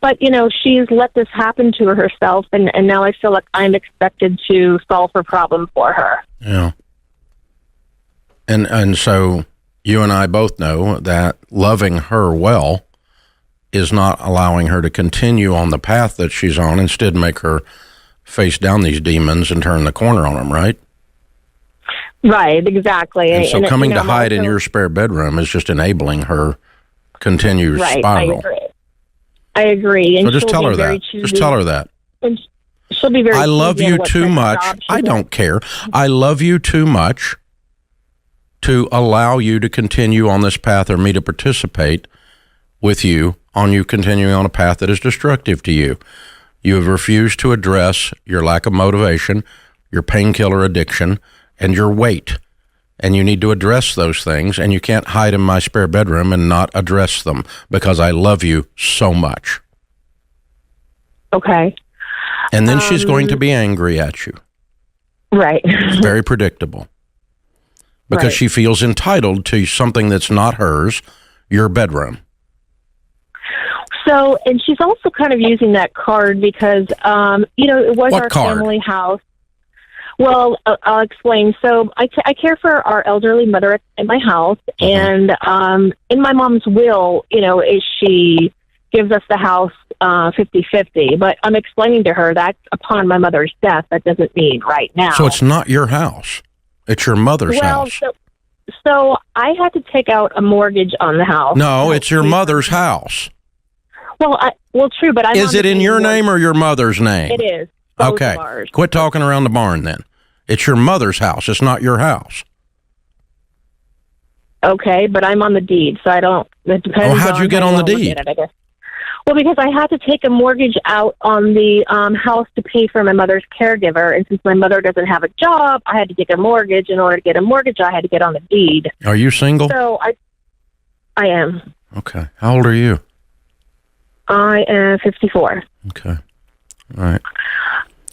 E: But, she's let this happen to herself, and now I feel like I'm expected to solve her problem for her.
K: Yeah. And so you and I both know that loving her well is not allowing her to continue on the path that she's on, instead make her face down these demons and turn the corner on them, right?
E: Right, exactly.
K: And so coming to hide in
E: also-
K: your spare bedroom is just enabling her continued spiral.
E: I agree. And
K: So just
E: she'll
K: tell
E: be
K: her
E: very
K: that.
E: choosy.
K: Just tell her that.
E: And she'll be very
K: I love
E: choosy on
K: you
E: what
K: too
E: type of
K: much.
E: job she
K: I
E: wants.
K: don't care. I love you too much to allow you to continue on this path or me to participate with you on you continuing on a path that is destructive to you. You have refused to address your lack of motivation, your painkiller addiction, and your weight. And you need to address those things, and you can't hide in my spare bedroom and not address them because I love you so much.
E: Okay.
K: And then she's going to be angry at you.
E: Right.
K: It's very predictable. Because
E: Right.
K: she feels entitled to something that's not hers, your bedroom.
E: So, and she's also kind of using that card because, it was
K: What
E: our
K: card?
E: family house. Well, I'll explain. So I care for our elderly mother at my house, and in my mom's will, she gives us the house 50-50. But I'm explaining to her that's upon my mother's death. That doesn't mean right now.
K: So it's not your house. It's your mother's house.
E: So I had to take out a mortgage on the house.
K: No, it's your mother's house.
E: Well, true, but
K: Is it in your name or your mother's name?
E: It is. Both
K: Okay.
E: of ours.
K: Quit talking around the barn then. It's your mother's house. It's not your house.
E: Okay, but I'm on the deed, so I don't. It depends.
K: Oh, how'd you get on the deed?
E: I guess. Well, because I had to take a mortgage out on the house to pay for my mother's caregiver, and since my mother doesn't have a job, I had to take a mortgage. In order to get a mortgage, I had to get on the deed.
K: Are you single?
E: So I am.
K: Okay. How old are you?
E: I am 54.
K: Okay. All right.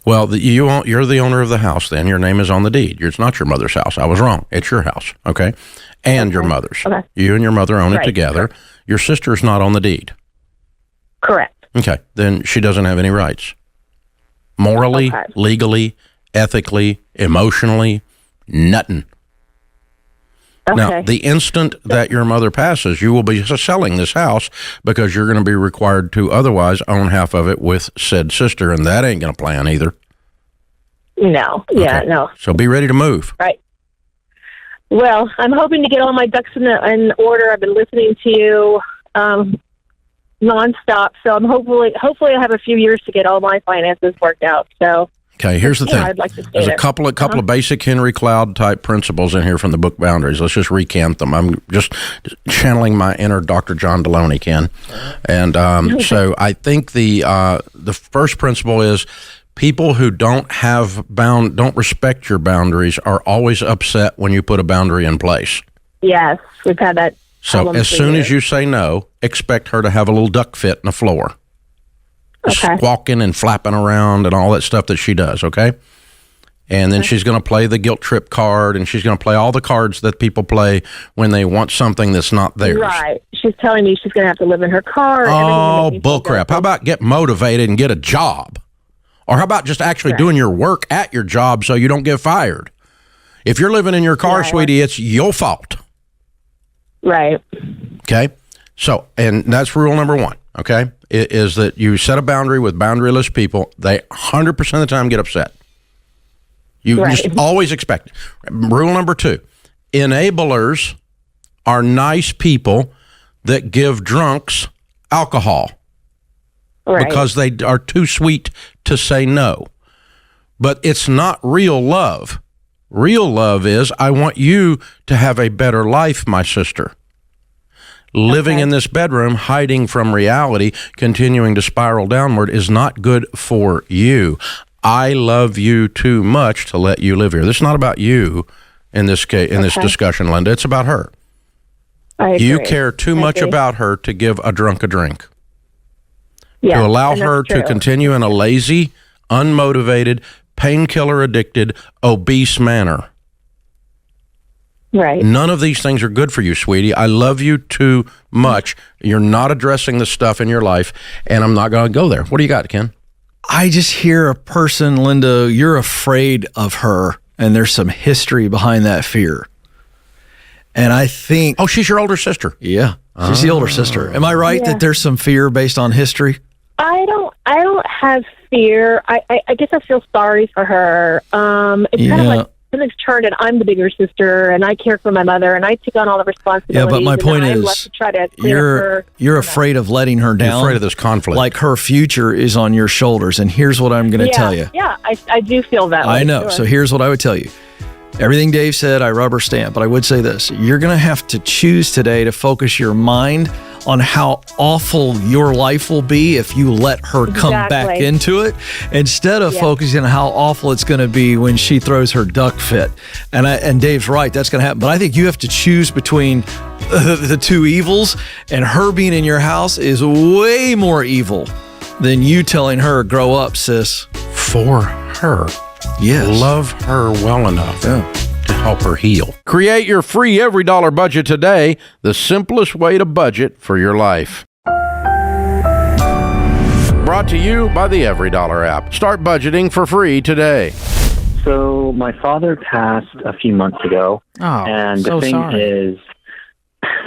K: Well, you're the owner of the house then. Your name is on the deed. It's not your mother's house. I was wrong. It's your house, okay? And your mother's.
E: Okay.
K: You and your mother own it
E: Right.
K: together. Your sister's not on the deed.
E: Correct.
K: Okay. Then she doesn't have any rights. Morally, legally, ethically, emotionally, nothing.
E: Okay.
K: Now, the instant that your mother passes, you will be selling this house because you're going to be required to otherwise own half of it with said sister, and that ain't going to plan either.
E: No. Yeah,
K: Okay.
E: no.
K: So be ready to move.
E: Right. Well, I'm hoping to get all my ducks in order. I've been listening to you nonstop, so I'm hopefully I have a few years to get all my finances worked out. So.
K: Okay, here's the thing.
E: I'd like to stay
K: There's
E: there.
K: a couple of basic Henry Cloud type principles in here from the book Boundaries. Let's just recant them. I'm just channeling my inner Dr. John Deloney, Ken. And so I think the first principle is people who don't respect your boundaries are always upset when you put a boundary in place.
E: Yes, we've had that.
K: So as soon as you say no, expect her to have a little duck fit in the floor.
E: Okay.
K: Squawking and flapping around and all that stuff that she does, okay? And then she's going to play the guilt trip card, and she's going to play all the cards that people play when they want something that's not theirs.
E: Right. She's telling me she's going to have to live in her car.
K: Oh, bullcrap. How about get motivated and get a job? Or how about just actually doing your work at your job so you don't get fired? If you're living in your car, sweetie, it's your fault.
E: Right.
K: Okay? So, and that's rule number one, okay? Is that you set a boundary with boundaryless people, they 100% of the time get upset. You just always expect it. Rule number two, enablers are nice people that give drunks alcohol because they are too sweet to say no. But it's not real love. Real love is, I want you to have a better life, my sister. Living in this bedroom, hiding from reality, continuing to spiral downward is not good for you. I love you too much to let you live here. This is not about you in this case, in this discussion, Linda. It's about her.
E: I agree.
K: You care too much about her to give a drunk a drink.
E: Yeah,
K: to allow
E: and
K: her
E: that's
K: to
E: true.
K: continue in a lazy, unmotivated, painkiller addicted, obese manner.
E: Right.
K: None of these things are good for you, sweetie. I love you too much. You're not addressing the stuff in your life, and I'm not going to go there. What do you got, Ken?
I: I just hear a person, Linda, you're afraid of her, and there's some history behind that fear. And I think...
K: Oh, she's your older sister.
I: Yeah, she's the older sister. Am I right that there's some fear based on history?
E: I don't have fear. I guess I feel sorry for her. It's kind of like something's turned and I'm the bigger sister and I care for my mother and I take on all the responsibilities.
I: Yeah, but my point
E: I'm
I: is,
E: left to try to clean up her.
I: you're afraid of letting her down.
K: You're afraid of this conflict.
I: Like her future is on your shoulders. And here's what I'm going to tell you.
E: Yeah, I do feel that way.
I: I know.
E: Sure.
I: So here's what I would tell you. Everything Dave said, I rubber stamp, but I would say this. You're going to have to choose today to focus your mind on how awful your life will be if you let her come back into it, instead of focusing on how awful it's going to be when she throws her duck fit. And Dave's right, that's going to happen. But I think you have to choose between the two evils, and her being in your house is way more evil than you telling her, grow up, sis.
K: For her.
I: Yes.
K: Love her well enough to help her heal. Create your free Every Dollar budget today, the simplest way to budget for your life. Brought to you by the Every Dollar app. Start budgeting for free today.
N: So my father passed a few months ago.
D: Oh,
N: and
D: so
N: the thing
D: sorry.
N: is,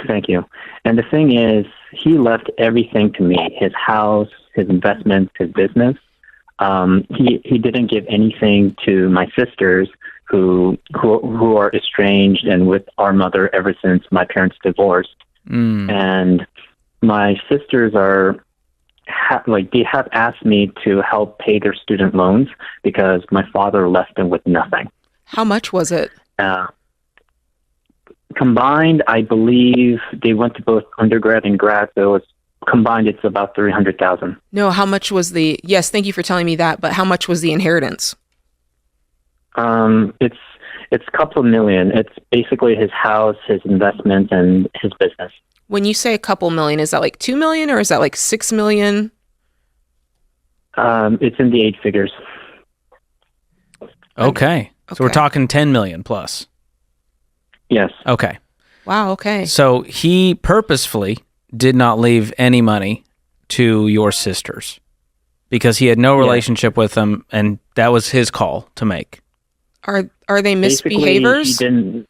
N: thank you. And the thing is, he left everything to me: his house, his investments, his business. He didn't give anything to my sisters, who are estranged and with our mother ever since my parents divorced. And my sisters they have asked me to help pay their student loans because my father left them with nothing.
C: How much was it?
N: Combined, I believe they went to both undergrad and grad, so combined it's about $300,000.
C: No, how much was yes, thank you for telling me that, but how much was the inheritance?
N: It's a couple of million. It's basically his house, his investments, and his business.
C: When you say a couple million, is that like 2 million or is that like 6 million?
N: It's in the 8 figures.
D: Okay. So we're talking 10 million plus.
N: Yes.
D: Okay.
C: Wow, okay.
D: So he purposefully did not leave any money to your sisters because he had no relationship with them, and that was his call to make.
C: Are they misbehaviors?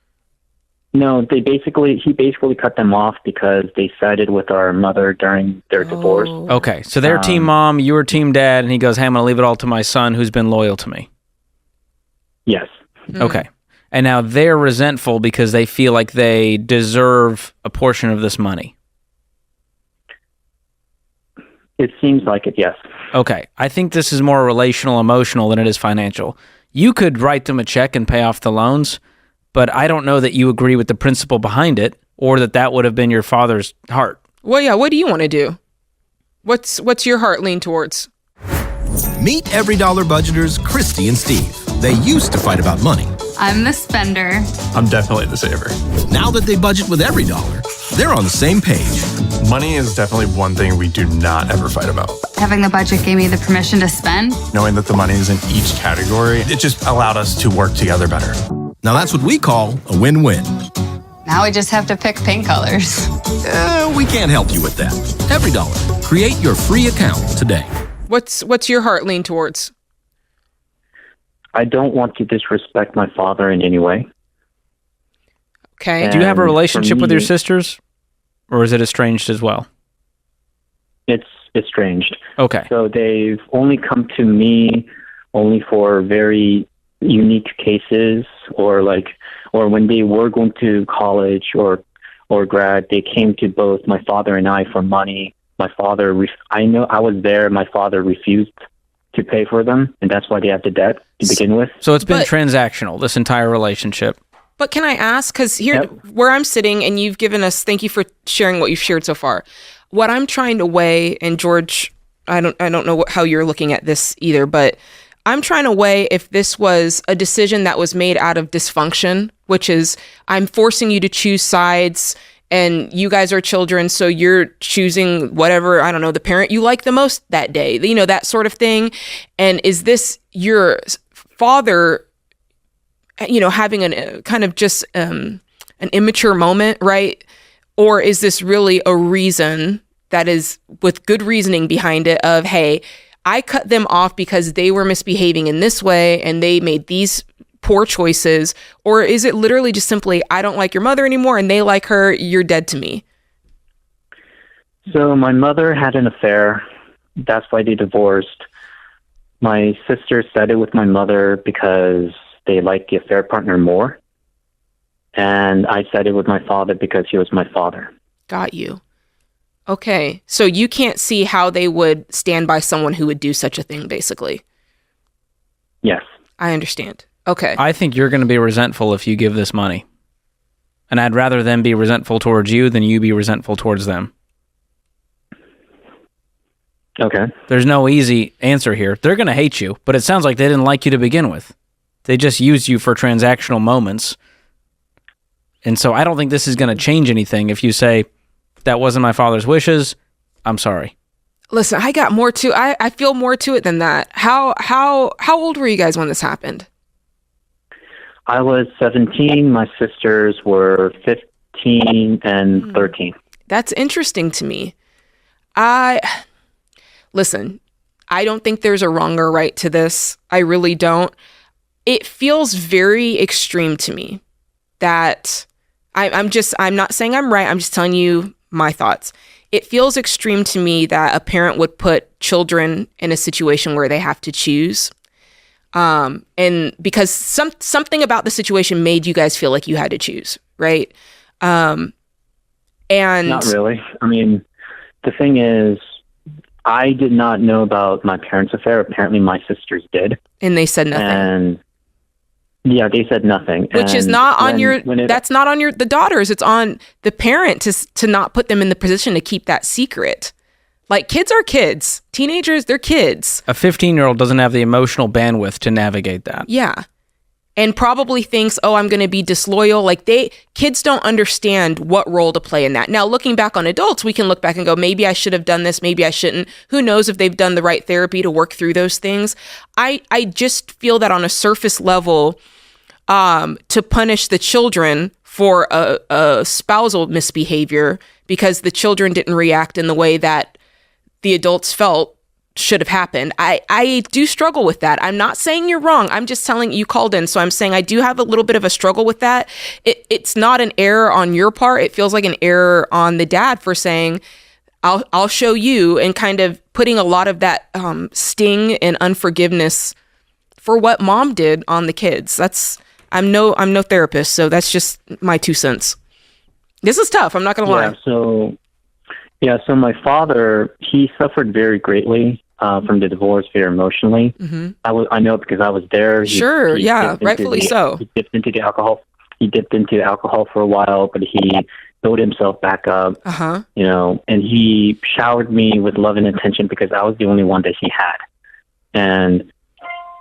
N: No, he basically cut them off because they sided with our mother during their divorce.
D: Okay, so they're team mom, you were team dad, and he goes, hey, I'm going to leave it all to my son who's been loyal to me.
N: Yes.
D: Okay. And now they're resentful because they feel like they deserve a portion of this money.
N: It seems like it, yes.
D: Okay. I think this is more relational, emotional than it is financial. You could write them a check and pay off the loans, but I don't know that you agree with the principle behind it or that would have been your father's heart.
C: Well, yeah, what do you want to do? What's your heart lean towards?
O: Meet Every Dollar Budgeters Christy and Steve. They used to fight about money.
P: I'm the spender.
Q: I'm definitely the saver.
O: Now that they budget with every dollar, they're on the same page.
Q: Money is definitely one thing we do not ever fight about.
P: Having the budget gave me the permission to spend.
Q: Knowing that the money is in each category, it just allowed us to work together better.
O: Now that's what we call a win-win.
P: Now we just have to pick paint colors.
O: We can't help you with that. Every dollar. Create your free account today.
C: What's your heart lean towards?
N: I don't want to disrespect my father in any way.
C: Okay.
N: And
D: do you have a relationship with your sisters, or is it estranged as well?
N: It's estranged.
D: Okay.
N: So they've only come to me only for very unique cases, or when they were going to college or grad, they came to both my father and I for money. My father, I know I was there. My father refused to pay for them, and that's why they have the debt to begin with.
D: So it's been transactional, this entire relationship.
C: But can I ask, because here, where I'm sitting, and you've given us, thank you for sharing what you've shared so far. What I'm trying to weigh, and George, I don't know how you're looking at this either, but I'm trying to weigh if this was a decision that was made out of dysfunction, which is I'm forcing you to choose sides, and you guys are children, so you're choosing whatever, I don't know, the parent you like the most that day, that sort of thing. And is this your father, having a kind of just an immature moment, right? Or is this really a reason that is with good reasoning behind it of, hey, I cut them off because they were misbehaving in this way and they made these poor choices? Or is it literally just simply, I don't like your mother anymore and they like her, you're dead to me?
N: So my mother had an affair. That's why they divorced. My sister sided with my mother because they liked the affair partner more. And I sided with my father because he was my father.
C: Got you. Okay. So you can't see how they would stand by someone who would do such a thing, basically.
N: Yes.
C: I understand. Okay.
D: I think you're going to be resentful if you give this money. And I'd rather them be resentful towards you than you be resentful towards them.
N: Okay.
D: There's no easy answer here. They're going to hate you, but it sounds like they didn't like you to begin with. They just used you for transactional moments. And so I don't think this is going to change anything if you say, that wasn't my father's wishes, I'm sorry.
C: Listen, I got more to I feel more to it than that. How old were you guys when this happened?
N: I was 17. My sisters were 15 and 13.
C: That's interesting to me. Listen, I don't think there's a wrong or right to this. I really don't. It feels very extreme to me that I'm not saying I'm right. I'm just telling you my thoughts. it feels extreme to me that a parent would put children in a situation where they have to choose. And because something about the situation made you guys feel like you had to choose, right? And
N: not really. I mean, the thing is, I did not know about my parents' affair. Apparently my sisters did.
C: And they said nothing.
N: And yeah, they said nothing.
C: Which is not on that's not on the daughters. It's on the parent to not put them in the position to keep that secret. Like, kids are kids. Teenagers, they're kids.
D: A 15-year-old doesn't have the emotional bandwidth to navigate that.
C: Yeah. And probably thinks, oh, I'm going to be disloyal. Like, kids don't understand what role to play in that. Now, looking back on adults, we can look back and go, maybe I should have done this, maybe I shouldn't. Who knows if they've done the right therapy to work through those things. I just feel that on a surface level, to punish the children for a spousal misbehavior because the children didn't react in the way that the adults felt should have happened. I do struggle with that. I'm not saying you're wrong. I'm just telling you called in. So I'm saying I do have a little bit of a struggle with that. It's not an error on your part. It feels like an error on the dad for saying, I'll show you, and kind of putting a lot of that sting and unforgiveness for what mom did on the kids. I'm no therapist, so that's just my 2 cents. This is tough. I'm not going to lie.
N: So my father, he suffered very greatly from the divorce, very emotionally.
C: Mm-hmm.
N: I know because I was there.
C: Rightfully so.
N: He dipped into the alcohol. He dipped into alcohol for a while, but he built himself back up. You know, and he showered me with love and attention because I was the only one that he had. And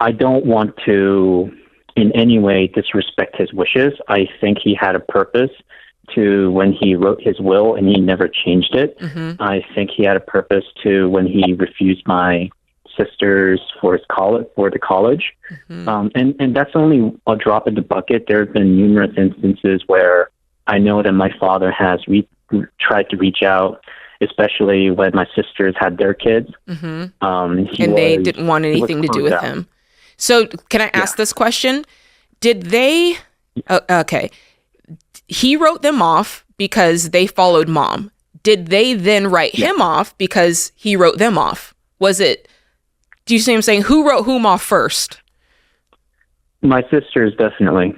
N: I don't want to in any way disrespect his wishes. I think he had a purpose to when he wrote his will and he never changed it.
C: Mm-hmm.
N: I think he had a purpose to when he refused my sisters for the college.
C: Mm-hmm.
N: And that's only a drop in the bucket. There have been numerous instances where I know that my father has tried to reach out, especially when my sisters had their kids.
C: Mm-hmm. And they didn't want anything to do with him. So can I ask this question? Did they, okay, he wrote them off because they followed mom. Did they then write him off because he wrote them off? Was it, do you see what I'm saying? Who wrote whom off first?
N: My sisters, definitely.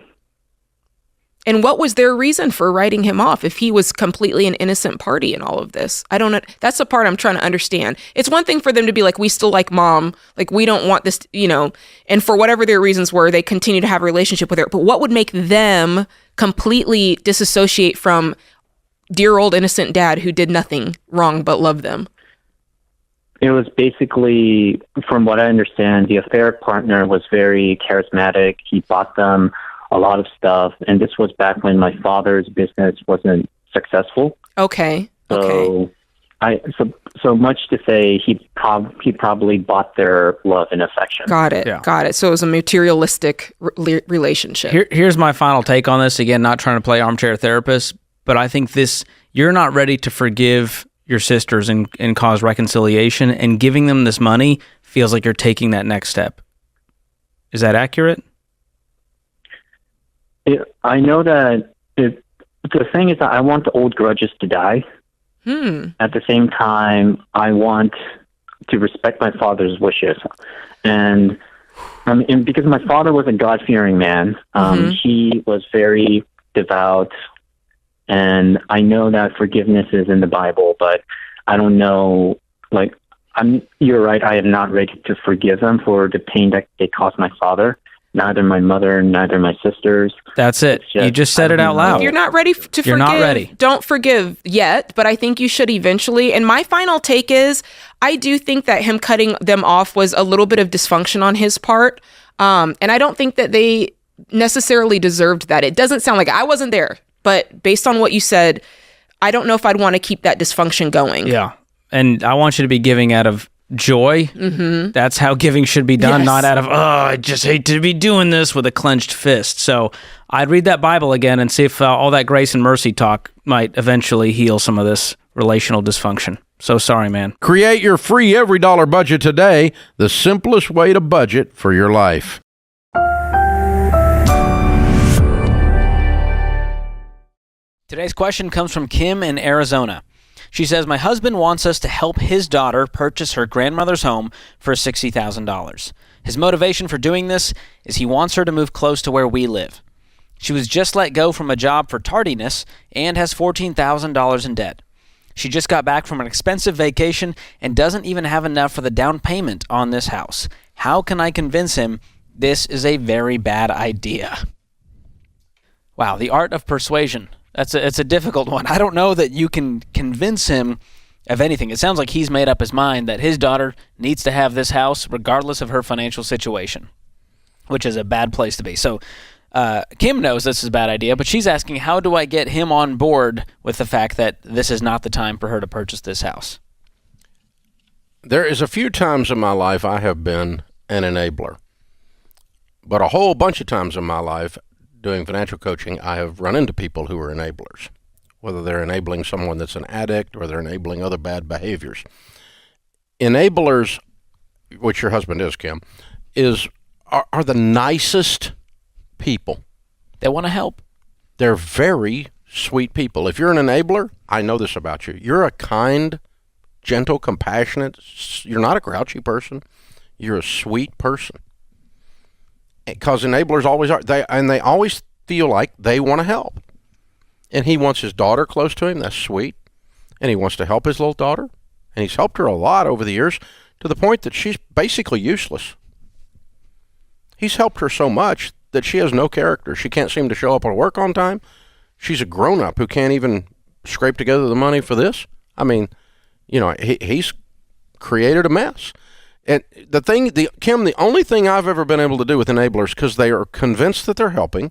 C: And what was their reason for writing him off if he was completely an innocent party in all of this? I don't know. That's the part I'm trying to understand. It's one thing for them to be like, we still like mom. Like, we don't want this, you know, and for whatever their reasons were, they continue to have a relationship with her. But what would make them completely disassociate from dear old innocent dad who did nothing wrong but love them?
N: It was basically, from what I understand, the affair partner was very charismatic. He bought them a lot of stuff, and this was back when my father's business wasn't successful.
C: Okay.
N: So much to say, he probably bought their love and affection.
C: Got it.
D: Yeah.
C: Got it. So it was a materialistic relationship.
D: Here's my final take on this. Again, not trying to play armchair therapist, but I think you're not ready to forgive your sisters and cause reconciliation, and giving them this money feels like you're taking that next step. Is that accurate?
N: I know that the thing is that I want the old grudges to die. At the same time, I want to respect my father's wishes. And because my father was a God-fearing man, he was very devout. And I know that forgiveness is in the Bible, but I don't know, you're right, I am not ready to forgive them for the pain that they caused my father. Neither my mother, neither my sisters.
D: That's it. You just said it out loud.
C: If you're not ready to forgive,
D: you're not ready.
C: Don't forgive yet, but I think you should eventually. And my final take is, I do think that him cutting them off was a little bit of dysfunction on his part. And I don't think that they necessarily deserved that. It doesn't sound like, I wasn't there, but based on what you said, I don't know if I'd want to keep that dysfunction going.
D: Yeah. And I want you to be giving out of joy.
C: Mm-hmm.
D: That's how giving should be done,
C: Yes.
D: not out of, I just hate to be doing this with a clenched fist. So I'd read that Bible again and see if all that grace and mercy talk might eventually heal some of this relational dysfunction. So sorry, man.
K: Create your free every dollar budget today, the simplest way to budget for your life.
D: Today's question comes from Kim in Arizona. She says, my husband wants us to help his daughter purchase her grandmother's home for $60,000. His motivation for doing this is he wants her to move close to where we live. She was just let go from a job for tardiness and has $14,000 in debt. She just got back from an expensive vacation and doesn't even have enough for the down payment on this house. How can I convince him this is a very bad idea? Wow, the art of persuasion. It's a difficult one. I don't know that you can convince him of anything. It sounds like he's made up his mind that his daughter needs to have this house regardless of her financial situation, which is a bad place to be. So Kim knows this is a bad idea, but she's asking, how do I get him on board with the fact that this is not the time for her to purchase this house?
A: There is a few times in my life I have been an enabler. But a whole bunch of times in my life doing financial coaching, I have run into people who are enablers, whether they're enabling someone that's an addict or they're enabling other bad behaviors. Enablers, which your husband is, Kim, are the nicest people.
D: They want to help.
A: They're very sweet people. If you're an enabler, I know this about you. You're a kind, gentle, compassionate, you're not a grouchy person. You're a sweet person. Because enablers always are. They always feel like they want to help. And he wants his daughter close to him. That's sweet. And he wants to help his little daughter. And he's helped her a lot over the years to the point that she's basically useless. He's helped her so much that she has no character. She can't seem to show up at work on time. She's a grown-up who can't even scrape together the money for this. I mean, he's created a mess. And Kim, the only thing I've ever been able to do with enablers, because they are convinced that they're helping,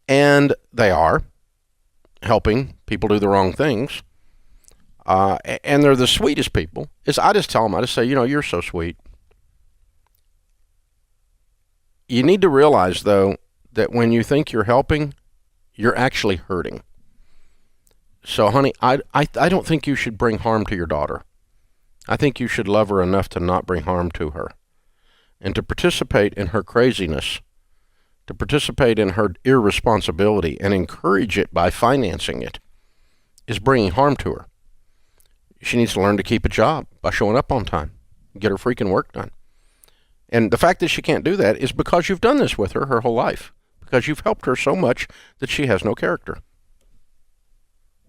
A: and they are helping people do the wrong things, and they're the sweetest people, is I just tell them, I just say, you're so sweet. You need to realize, though, that when you think you're helping, you're actually hurting. So, honey, I don't think you should bring harm to your daughter. I think you should love her enough to not bring harm to her. And to participate in her craziness, to participate in her irresponsibility and encourage it by financing it, is bringing harm to her. She needs to learn to keep a job by showing up on time, get her freaking work done. And the fact that she can't do that is because you've done this with her whole life, because you've helped her so much that she has no character.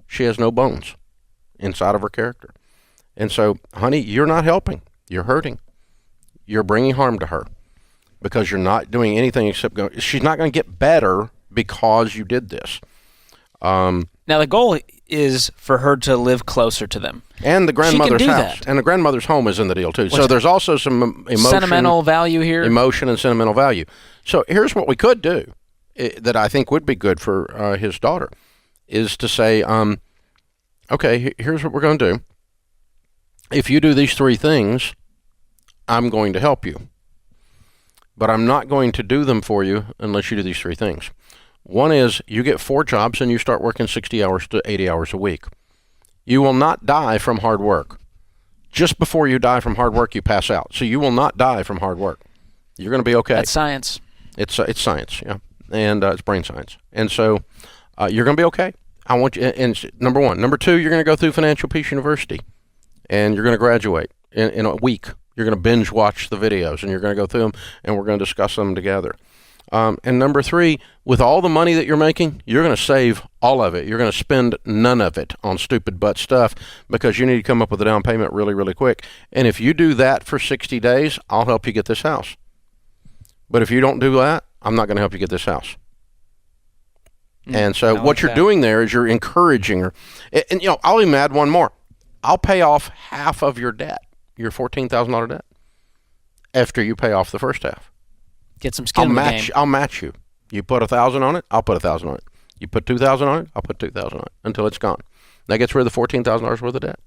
A: She has no bones inside of her character. And so, honey, you're not helping. You're hurting. You're bringing harm to her because you're not doing anything except she's not going to get better because you did this.
D: Now, the goal is for her to live closer to them.
A: And the grandmother's house.
D: That.
A: And the grandmother's home is in the deal, too. So there's also some
D: sentimental value here.
A: Emotion and sentimental value. So here's what we could do that I think would be good for his daughter is to say, okay, here's what we're going to do. If you do these three things, I'm going to help you. But I'm not going to do them for you unless you do these three things. One is you get 4 jobs and you start working 60 hours to 80 hours a week. You will not die from hard work. Just before you die from hard work, you pass out. So you will not die from hard work. You're going to be okay.
D: That's science.
A: It's science, yeah. And it's brain science. And so you're going to be okay. I want you, and number one. Number two, you're going to go through Financial Peace University. And you're going to graduate in a week. You're going to binge watch the videos, and you're going to go through them, and we're going to discuss them together. And number three, with all the money that you're making, you're going to save all of it. You're going to spend none of it on stupid butt stuff because you need to come up with a down payment really, really quick. And if you do that for 60 days, I'll help you get this house. But if you don't do that, I'm not going to help you get this house. And so what you're doing there is you're encouraging her. And I'll even add one more. I'll pay off half of your debt, your $14,000 debt, after you pay off the first half.
D: Get some skin in the game.
A: I'll match you. You put $1,000 on it, I'll put $1,000 on it. You put $2,000 on it, I'll put $2,000 on it until it's gone. That gets rid of the $14,000 worth of debt,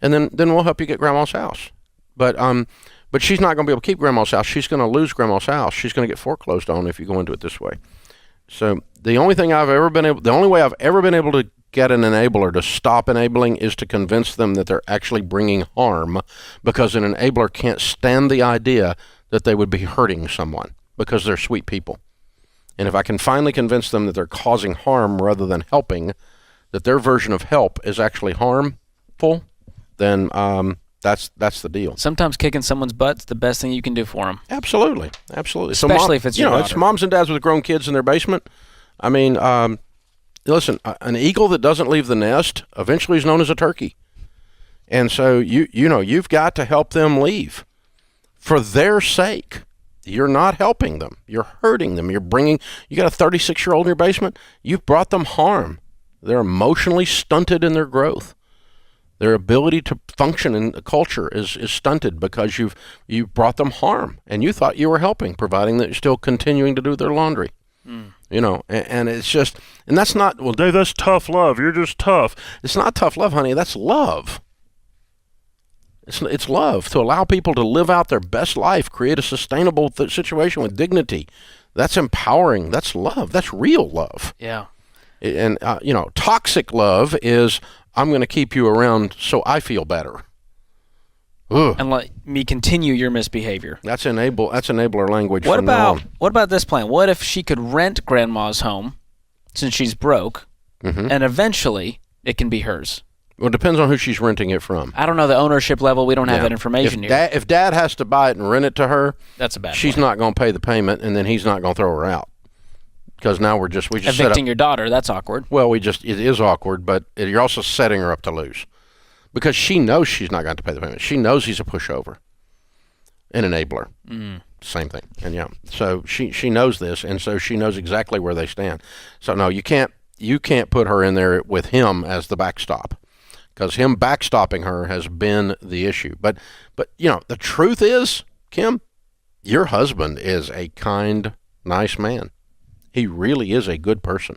A: and then we'll help you get Grandma's house. But she's not going to be able to keep Grandma's house. She's going to lose Grandma's house. She's going to get foreclosed on if you go into it this way. So the only way I've ever been able to get an enabler to stop enabling is to convince them that they're actually bringing harm, because an enabler can't stand the idea that they would be hurting someone because they're sweet people. And if I can finally convince them that they're causing harm rather than helping, that their version of help is actually harmful, then that's the deal.
D: Sometimes kicking someone's butt's the best thing you can do for them.
A: Absolutely.
D: Especially if it's your daughter.
A: It's moms and dads with grown kids in their basement. I mean, listen, an eagle that doesn't leave the nest eventually is known as a turkey. And so you've got to help them leave for their sake. You're not helping them. You're hurting them. You got a 36-year-old in your basement. You've brought them harm. They're emotionally stunted in their growth. Their ability to function in the culture is stunted because you've brought them harm, and you thought you were helping, providing that you're still continuing to do their laundry. And it's just, and that's not, well, Dave, that's tough love. You're just tough. It's not tough love, honey. That's love. It's love to allow people to live out their best life, create a sustainable situation with dignity. That's empowering. That's love. That's real love.
D: Yeah.
A: And, toxic love is, I'm going to keep you around so I feel better. Ugh.
D: And let me continue your misbehavior.
A: That's enabler language.
D: What about this plan? What if she could rent grandma's home since she's broke, and eventually it can be hers?
A: Well, it depends on who she's renting it from.
D: I don't know the ownership level. We don't have that information here.
A: If dad has to buy it and rent it to her,
D: that's a bad
A: she's
D: plan.
A: not going to pay the payment, and then he's not going to throw her out. Because now we just
D: evicting your daughter. That's awkward.
A: Well, it is awkward, but you're also setting her up to lose. Because she knows she's not going to pay the payment. She knows he's a pushover, an enabler. Same thing. And so she knows this, and so she knows exactly where they stand. So no, you can't put her in there with him as the backstop, because him backstopping her has been the issue. But the truth is, Kim, your husband is a kind, nice man. He really is a good person.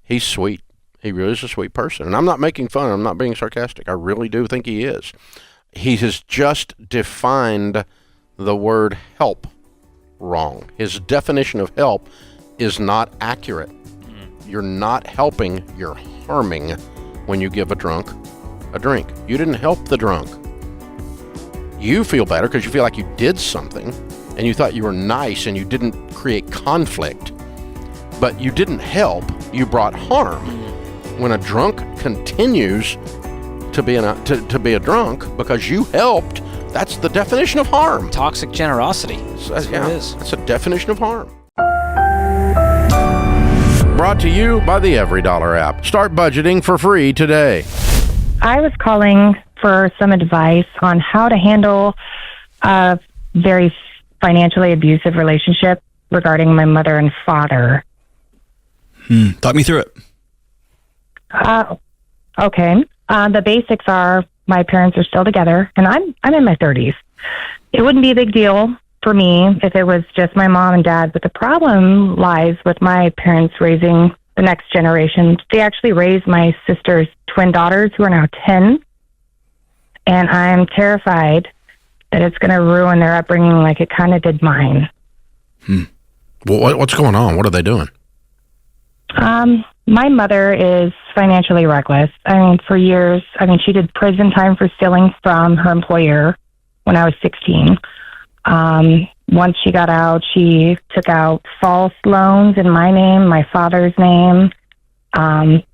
A: He's sweet. He really is a sweet person. And I'm not making fun. I'm not being sarcastic. I really do think he is. He has just defined the word help wrong. His definition of help is not accurate. You're not helping. You're harming when you give a drunk a drink. You didn't help the drunk. You feel better because you feel like you did something and you thought you were nice and you didn't create conflict. But you didn't help. You brought harm. When a drunk continues to be a drunk because you helped, that's the definition of harm.
D: Toxic generosity. That's what it is.
A: That's a definition of harm. Brought to you by the EveryDollar app. Start budgeting for free today.
R: I was calling for some advice on how to handle a very financially abusive relationship regarding my mother and father.
F: Talk me through it.
R: Okay. The basics are my parents are still together, and I'm in my 30s. It wouldn't be a big deal for me if it was just my mom and dad, but the problem lies with my parents raising the next generation. They actually raised my sister's twin daughters, who are now 10, and I'm terrified that it's going to ruin their upbringing like it kind of did mine.
K: Well, what's going on? What are they doing?
R: My mother is financially reckless. For years, she did prison time for stealing from her employer when I was 16. Once she got out, she took out false loans in my name, my father's name,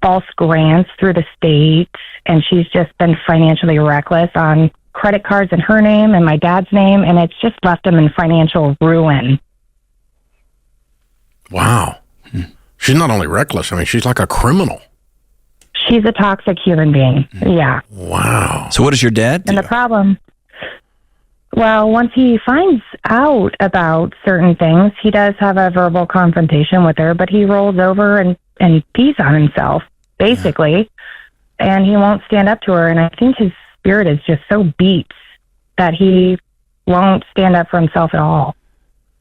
R: false grants through the state, and she's just been financially reckless on credit cards in her name and my dad's name, and it's just left them in financial ruin.
K: Wow. She's not only reckless, she's like a criminal.
R: She's a toxic human being. Yeah.
K: Wow.
F: So what does your dad do?
R: And the problem, well, once he finds out about certain things, he does have a verbal confrontation with her, but he rolls over and pees on himself, basically, and he won't stand up to her. And I think his spirit is just so beat that he won't stand up for himself at all.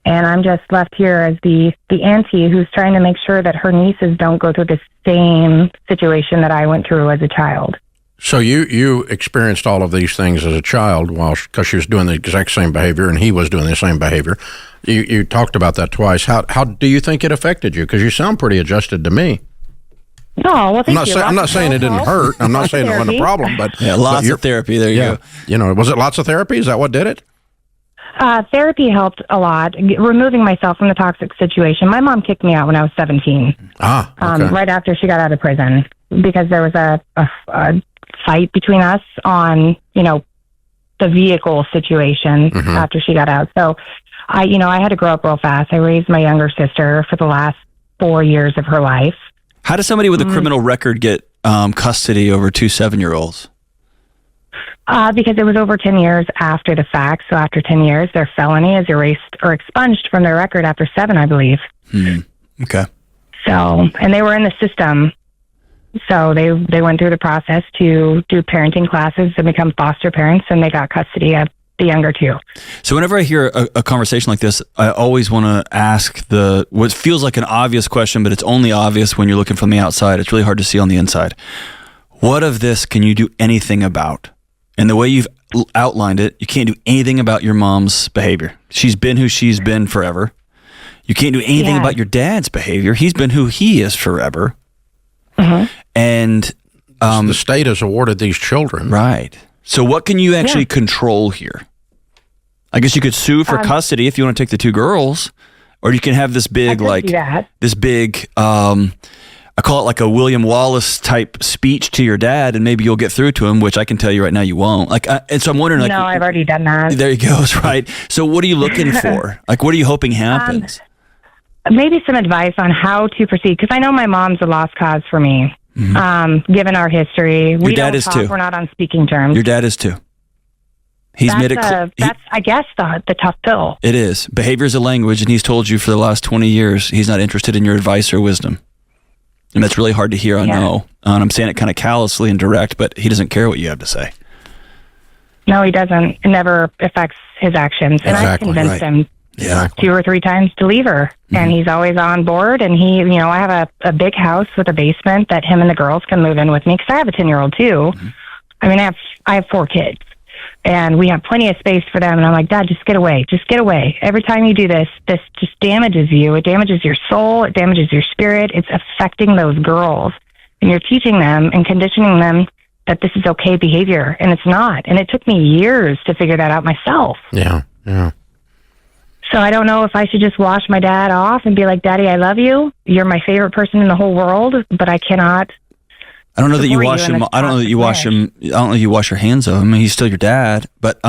R: And I'm just left here as the auntie who's trying to make sure that her nieces don't go through the same situation that I went through as a child.
K: So you experienced all of these things as a child because she was doing the exact same behavior and he was doing the same behavior. You talked about that twice. How do you think it affected you? Because you sound pretty adjusted to me.
R: No, well, thank you.
K: I'm not saying it didn't hurt. I'm not saying it wasn't a problem, but
F: lots of therapy. There you go.
K: Was it lots of therapy? Is that what did it?
R: Therapy helped a lot, removing myself from the toxic situation. My mom kicked me out when I was 17.
K: Okay.
R: Right after she got out of prison, because there was a fight between us on, the vehicle situation after she got out. So I had to grow up real fast. I raised my younger sister for the last 4 years of her life.
F: How does somebody with a criminal record get custody over 2 7-year-olds?
R: Because it was over 10 years after the fact. So after 10 years, their felony is erased or expunged from their record after 7, I believe.
F: Okay.
R: So, and they were in the system. So they went through the process to do parenting classes and become foster parents, and they got custody of the younger 2.
F: So whenever I hear a conversation like this, I always want to ask what feels like an obvious question, but it's only obvious when you're looking from the outside. It's really hard to see on the inside. What of this can you do anything about? And the way you've outlined it, you can't do anything about your mom's behavior. She's been who she's been forever. You can't do anything about your dad's behavior. He's been who he is forever. And
K: the state has awarded these children.
F: Right. So what can you actually control here? I guess you could sue for custody if you want to take the 2 girls, or you can have this big, I call it like a William Wallace type speech to your dad, and maybe you'll get through to him, which I can tell you right now you won't. And so I'm wondering,
R: no, I've already done that.
F: There you go. Right. So what are you looking for? What are you hoping happens?
R: Maybe some advice on how to proceed, because I know my mom's a lost cause for me. Given our history, we
F: dad
R: don't
F: is
R: talk.
F: too.
R: We're not on speaking terms.
F: Your dad is too. He's made it.
R: That's, I guess, the tough pill.
F: It is. Behavior is a language, and he's told you for the last 20 years he's not interested in your advice or wisdom. And that's really hard to hear, I know. And I'm saying it kind of callously and direct, but he doesn't care what you have to say.
R: No, he doesn't. It never affects his actions. And I've convinced him 2 or 3 times to leave her. And he's always on board. And he, I have a big house with a basement that him and the girls can move in with me, because I have a 10-year-old too. I mean, I have 4 kids. And we have plenty of space for them. And I'm like, Dad, just get away. Just get away. Every time you do this just damages you. It damages your soul. It damages your spirit. It's affecting those girls. And you're teaching them and conditioning them that this is okay behavior. And it's not. And it took me years to figure that out myself.
K: Yeah.
R: So I don't know if I should just wash my dad off and be like, Daddy, I love you. You're my favorite person in the whole world, but I cannot.
F: I don't know that you wash him. I don't know that you wash him. I don't know that you wash your hands of him. He's still your dad, but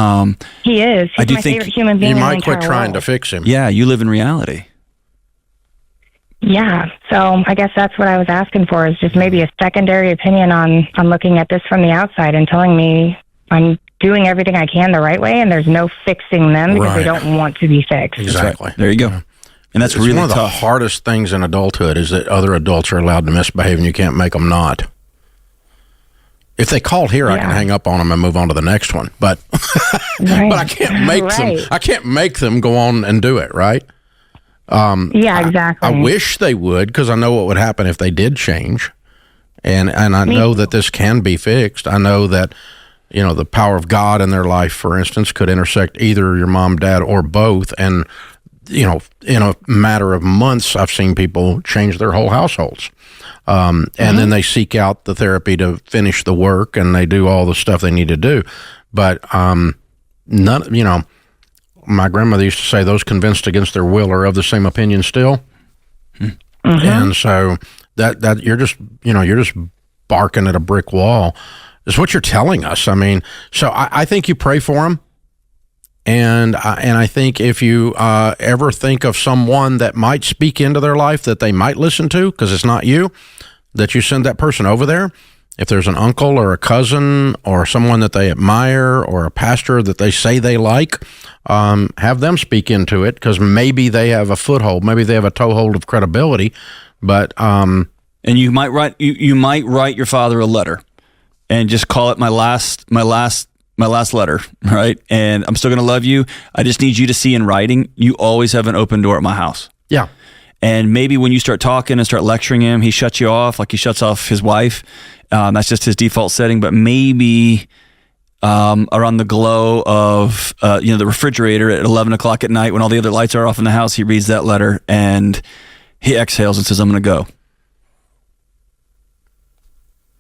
R: he is. He's my favorite human being.
K: You might quit trying to fix him.
F: Yeah, you live in reality.
R: Yeah. So I guess that's what I was asking for, is just maybe a secondary opinion on looking at this from the outside and telling me I'm doing everything I can the right way, and there's no fixing them because they don't want to be fixed.
K: Exactly.
F: There you go. And that's really
K: one of
F: tough.
K: the hardest things in adulthood is that other adults are allowed to misbehave, and you can't make them not. If they called here, I can hang up on them and move on to the next one. But but I can't make them. I can't make them go on and do it. Right?
R: Exactly.
K: I wish they would, because I know what would happen if they did change, and I know that this can be fixed. I know that the power of God in their life, for instance, could intersect either your mom, dad, or both, and in a matter of months, I've seen people change their whole households. And then they seek out the therapy to finish the work, and they do all the stuff they need to do. But my grandmother used to say, those convinced against their will are of the same opinion still. And so that you're just barking at a brick wall is what you're telling us. I mean, so I think you pray for them. And I think if you ever think of someone that might speak into their life that they might listen to, because it's not you, that you send that person over there. If there's an uncle or a cousin or someone that they admire or a pastor that they say they like, have them speak into it, because maybe they have a foothold, maybe they have a toehold of credibility. But
F: and you might write your father a letter and just call it my last letter, right? And I'm still going to love you. I just need you to see in writing, you always have an open door at my house.
K: Yeah.
F: And maybe when you start talking and start lecturing him, he shuts you off like he shuts off his wife. That's just his default setting. But maybe around the glow of the refrigerator at 11 o'clock at night when all the other lights are off in the house, he reads that letter and he exhales and says, I'm going to go.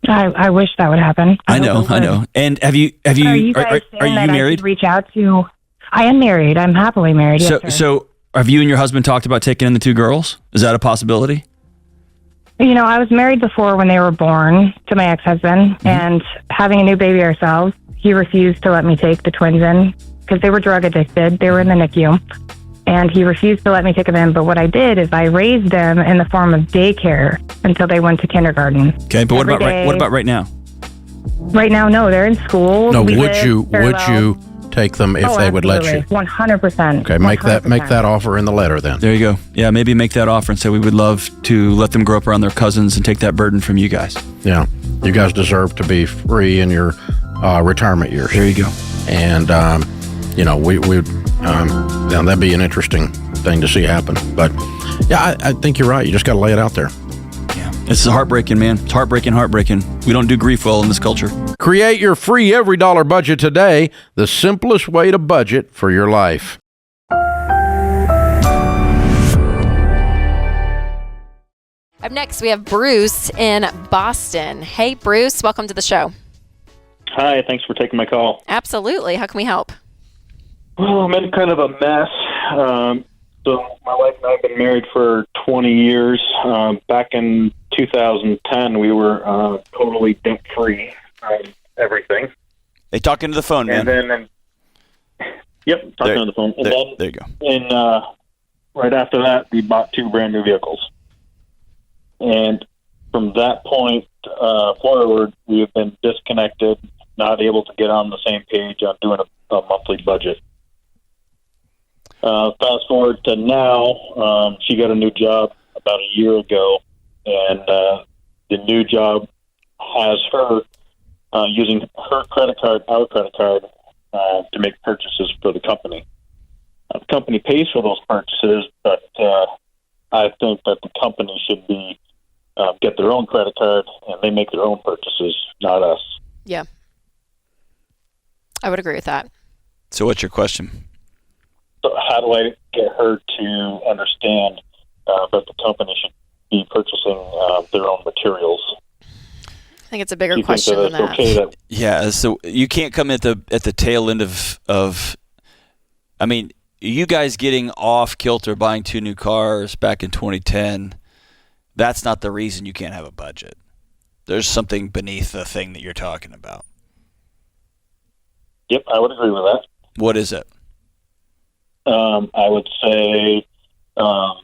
R: I wish that would happen.
F: I know. And are you
R: Are you
F: married?
R: reach out to? I am married. I'm happily married. Yes, sir.
F: So have you and your husband talked about taking in the 2 girls? Is that a possibility?
R: I was married before when they were born to my ex-husband, and having a new baby ourselves, he refused to let me take the twins in because they were drug addicted. They were in the NICU, and he refused to let me take them in. But what I did is I raised them in the form of daycare until they went to kindergarten.
F: Okay, but what about right now?
R: Right now, no, they're in school.
K: No, would you take them if they would let you?
R: 100%.
K: Okay, make that offer in the letter then.
F: There you go. Yeah, maybe make that offer and say we would love to let them grow up around their cousins and take that burden from you guys.
K: Yeah, you guys deserve to be free in your retirement years.
F: There you go.
K: And that'd be an interesting thing to see happen. But yeah, I think you're right. You just got to lay it out there.
F: It's heartbreaking, man. It's heartbreaking. We don't do grief well in this culture.
K: Create your free every dollar budget today, the simplest way to budget for your life.
H: Up next, we have Bruce in Boston. Hey, Bruce, welcome to the show.
S: Hi, thanks for taking my call.
H: Absolutely. How can we help?
S: Well, I'm in kind of a mess. So my wife and I have been married for 20 years. Back in 2010, we were totally debt-free on everything.
F: Hey, talking to the phone, man.
S: And then, talking on the phone. And then,
F: there you go.
S: And right after that, we bought 2 brand new vehicles. And from that point forward, we have been disconnected, not able to get on the same page on doing a monthly budget. Fast forward to now, she got a new job about a year ago, and the new job has her using her credit card, our credit card, to make purchases for the company. The company pays for those purchases, but I think that the company should be get their own credit card, and they make their own purchases, not us.
H: Yeah. I would agree with that.
F: So what's your question?
S: So how do I get her to understand that the company should be purchasing their own materials?
H: I think it's a bigger question than that.
S: Okay
F: yeah, so you can't come at the tail end of I mean, you guys getting off kilter buying 2 new cars back in 2010, that's not the reason you can't have a budget. There's something beneath the thing that you're talking about.
S: Yep, I would agree with that.
F: What is it?
S: I would say part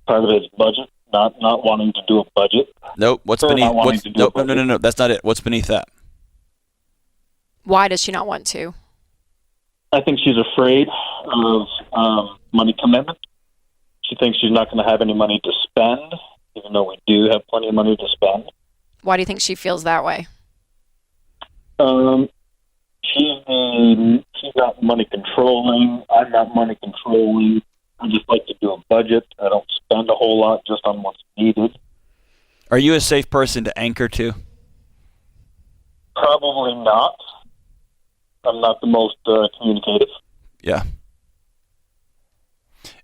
S: of it is budget, not wanting to do a budget.
F: Nope. What's beneath? No. That's not it. What's beneath that?
H: Why does she not want to?
S: I think she's afraid of money commitment. She thinks she's not going to have any money to spend, even though we do have plenty of money to spend.
H: Why do you think she feels that way?
S: She's not money controlling. I'm not money controlling. I just like to do a budget. I don't spend a whole lot just on what's needed.
F: Are you a safe person to anchor to?
S: Probably not. I'm not the most communicative.
F: Yeah.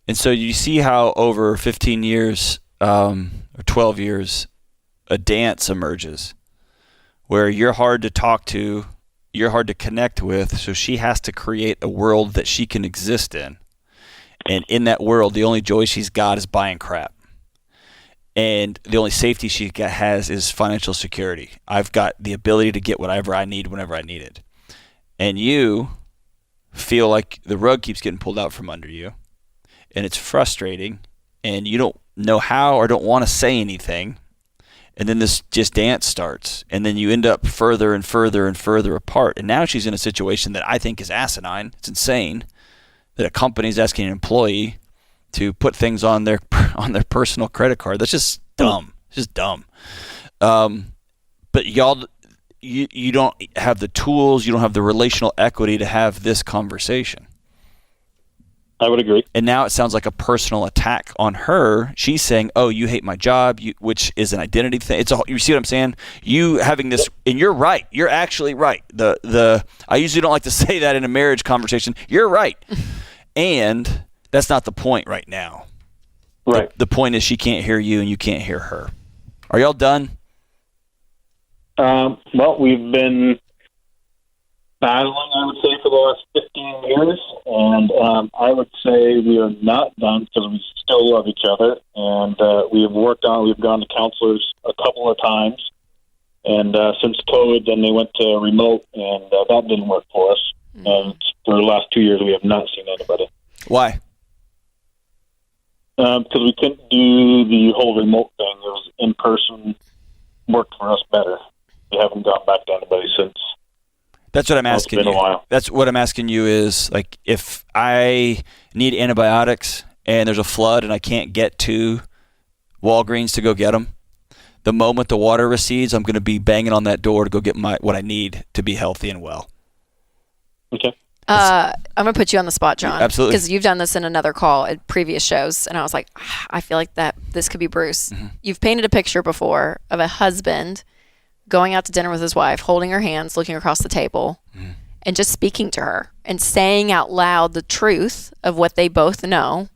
F: And so you see how over 15 years or 12 years, a dance emerges where you're hard to talk to, you're hard to connect with, so she has to create a world that she can exist in. And in that world, the only joy she's got is buying crap. And the only safety she has is financial security. I've got the ability to get whatever I need whenever I need it. And you feel like the rug keeps getting pulled out from under you, and it's frustrating, and you don't know how or don't want to say anything. And then this just dance starts, and then you end up further and further and further apart. And now she's in a situation that I think is asinine. It's insane that a company is asking an employee to put things on their personal credit card. That's just dumb. It's just dumb. But y'all, you don't have the tools, you don't have the relational equity to have this conversation.
S: I would agree.
F: And now it sounds like a personal attack on her. She's saying, "Oh, you hate my job," which is an identity thing. You see what I'm saying? You having this, and you're right. You're actually right. I usually don't like to say that in a marriage conversation. You're right, and that's not the point right now.
S: Right.
F: The point is she can't hear you, and you can't hear her. Are y'all done?
S: Well, we've been battling, I would say, for the last 15 years. And I would say we are not done because we still love each other. And we've gone to counselors a couple of times. And since COVID, then they went to remote, and that didn't work for us. And for the last 2 years, we have not seen anybody.
F: Why?
S: Because we couldn't do the whole remote thing. It was in person, worked for us better. We haven't gone back to anybody since.
F: That's what I'm asking
S: It's been
F: you.
S: a while.
F: That's what I'm asking you is, like, if I need antibiotics and there's a flood and I can't get to Walgreens to go get them, the moment the water recedes, I'm going to be banging on that door to go get what I need to be healthy and well.
S: Okay.
H: I'm going to put you on the spot, John.
F: Absolutely.
H: Because you've done this in another call at previous shows, and I was like, I feel like this could be Bruce.
F: Mm-hmm.
H: You've painted a picture before of a husband going out to dinner with his wife, holding her hands, looking across the table, and just speaking to her and saying out loud the truth of what they both know,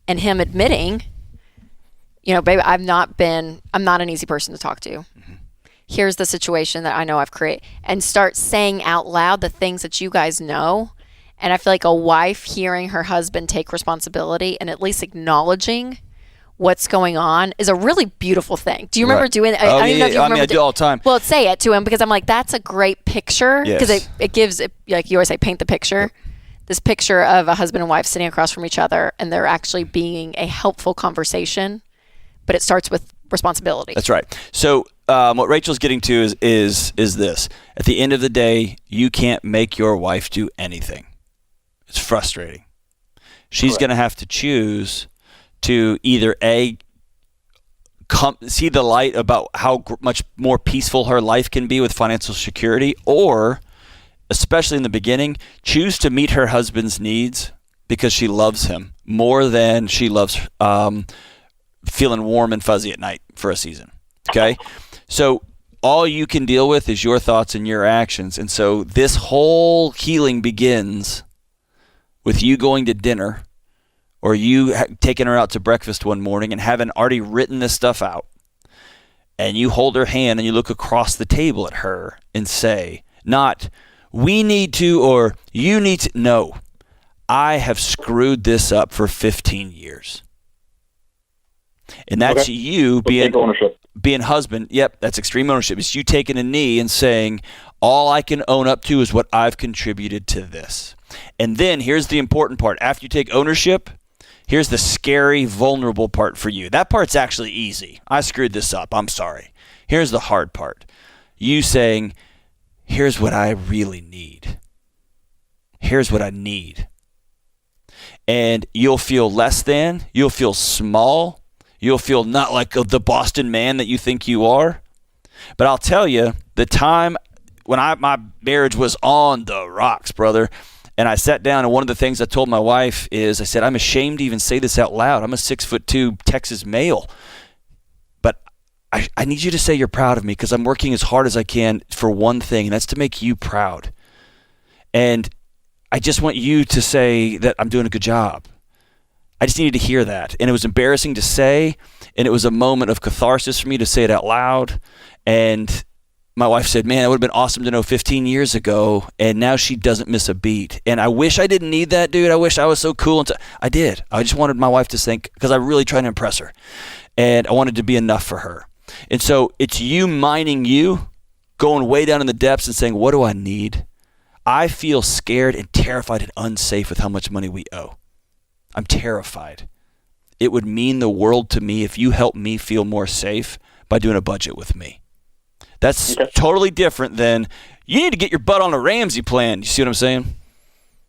H: and him admitting, baby, I'm not an easy person to talk to. Here's the situation that I know I've created, and start saying out loud the things that you guys know. And I feel like a wife hearing her husband take responsibility and at least acknowledging what's going on is a really beautiful thing. Do you remember doing that?
F: I
H: don't even know if you remember.
F: I do it all the time.
H: Well, say it to him, because I'm like, that's a great picture, because
F: Yes.
H: it gives, like you always say, paint the picture. This picture of a husband and wife sitting across from each other, and they're actually being a helpful conversation, but it starts with responsibility.
F: That's right. So what Rachel's getting to is this. At the end of the day, you can't make your wife do anything. It's frustrating. She's going to have to choose to either see the light about how much more peaceful her life can be with financial security, or, especially in the beginning, choose to meet her husband's needs because she loves him more than she loves feeling warm and fuzzy at night for a season. Okay? So all you can deal with is your thoughts and your actions. And so this whole healing begins with you going to dinner, or you taking her out to breakfast one morning and having already written this stuff out. And you hold her hand and you look across the table at her and say, not, we need to, or you need to. No, I have screwed this up for 15 years. And that's you being husband. Yep, that's extreme ownership. It's you taking a knee and saying, all I can own up to is what I've contributed to this. And then here's the important part. After you take ownership, here's the scary, vulnerable part for you. That part's actually easy. I screwed this up. I'm sorry. Here's the hard part. You saying, here's what I really need. Here's what I need. And you'll feel less than. You'll feel small. You'll feel not like the Boston man that you think you are. But I'll tell you, the time when my marriage was on the rocks, brother, and I sat down, and one of the things I told my wife is, I said, I'm ashamed to even say this out loud. I'm a 6'2" Texas male. But I need you to say you're proud of me, because I'm working as hard as I can for one thing, and that's to make you proud. And I just want you to say that I'm doing a good job. I just needed to hear that. And it was embarrassing to say, and it was a moment of catharsis for me to say it out loud. And my wife said, man, it would have been awesome to know 15 years ago, and now she doesn't miss a beat. And I wish I didn't need that, dude. I wish I was so cool. I did. I just wanted my wife to think, because I really tried to impress her. And I wanted to be enough for her. And so it's you mining you, going way down in the depths and saying, what do I need? I feel scared and terrified and unsafe with how much money we owe. I'm terrified. It would mean the world to me if you help me feel more safe by doing a budget with me. That's totally different than, you need to get your butt on a Ramsey plan. You see what I'm saying?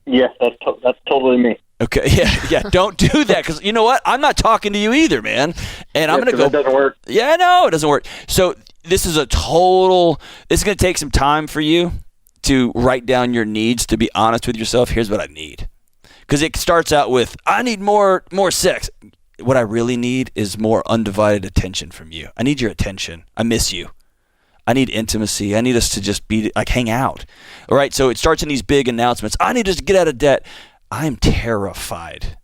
S: Yes, that's totally me.
F: Okay, yeah. Don't do that, because you know what? I'm not talking to you either, man. And I'm going to go.
S: It doesn't work.
F: Yeah, no, it doesn't work. So this is this is going to take some time for you to write down your needs, to be honest with yourself. Here's what I need. Because it starts out with, I need more sex. What I really need is more undivided attention from you. I need your attention. I miss you. I need intimacy. I need us to just be like, hang out. All right. So it starts in these big announcements. I need us to get out of debt. I'm terrified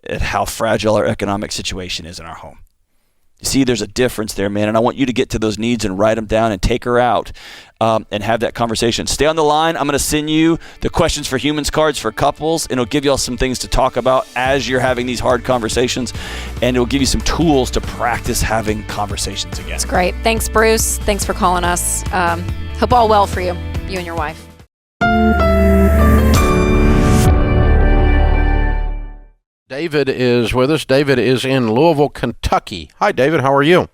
F: at how fragile our economic situation is in our home. See, there's a difference there, man, and I want you to get to those needs and write them down and take her out and have that conversation. Stay on the line. I'm going to send you the Questions for Humans cards for couples, and it'll give you all some things to talk about as you're having these hard conversations, and it'll give you some tools to practice having conversations again.
H: That's great. Thanks, Bruce. Thanks for calling us. Hope all well for you and your wife.
A: David is with us. David is in Louisville, Kentucky. Hi, David. How are you?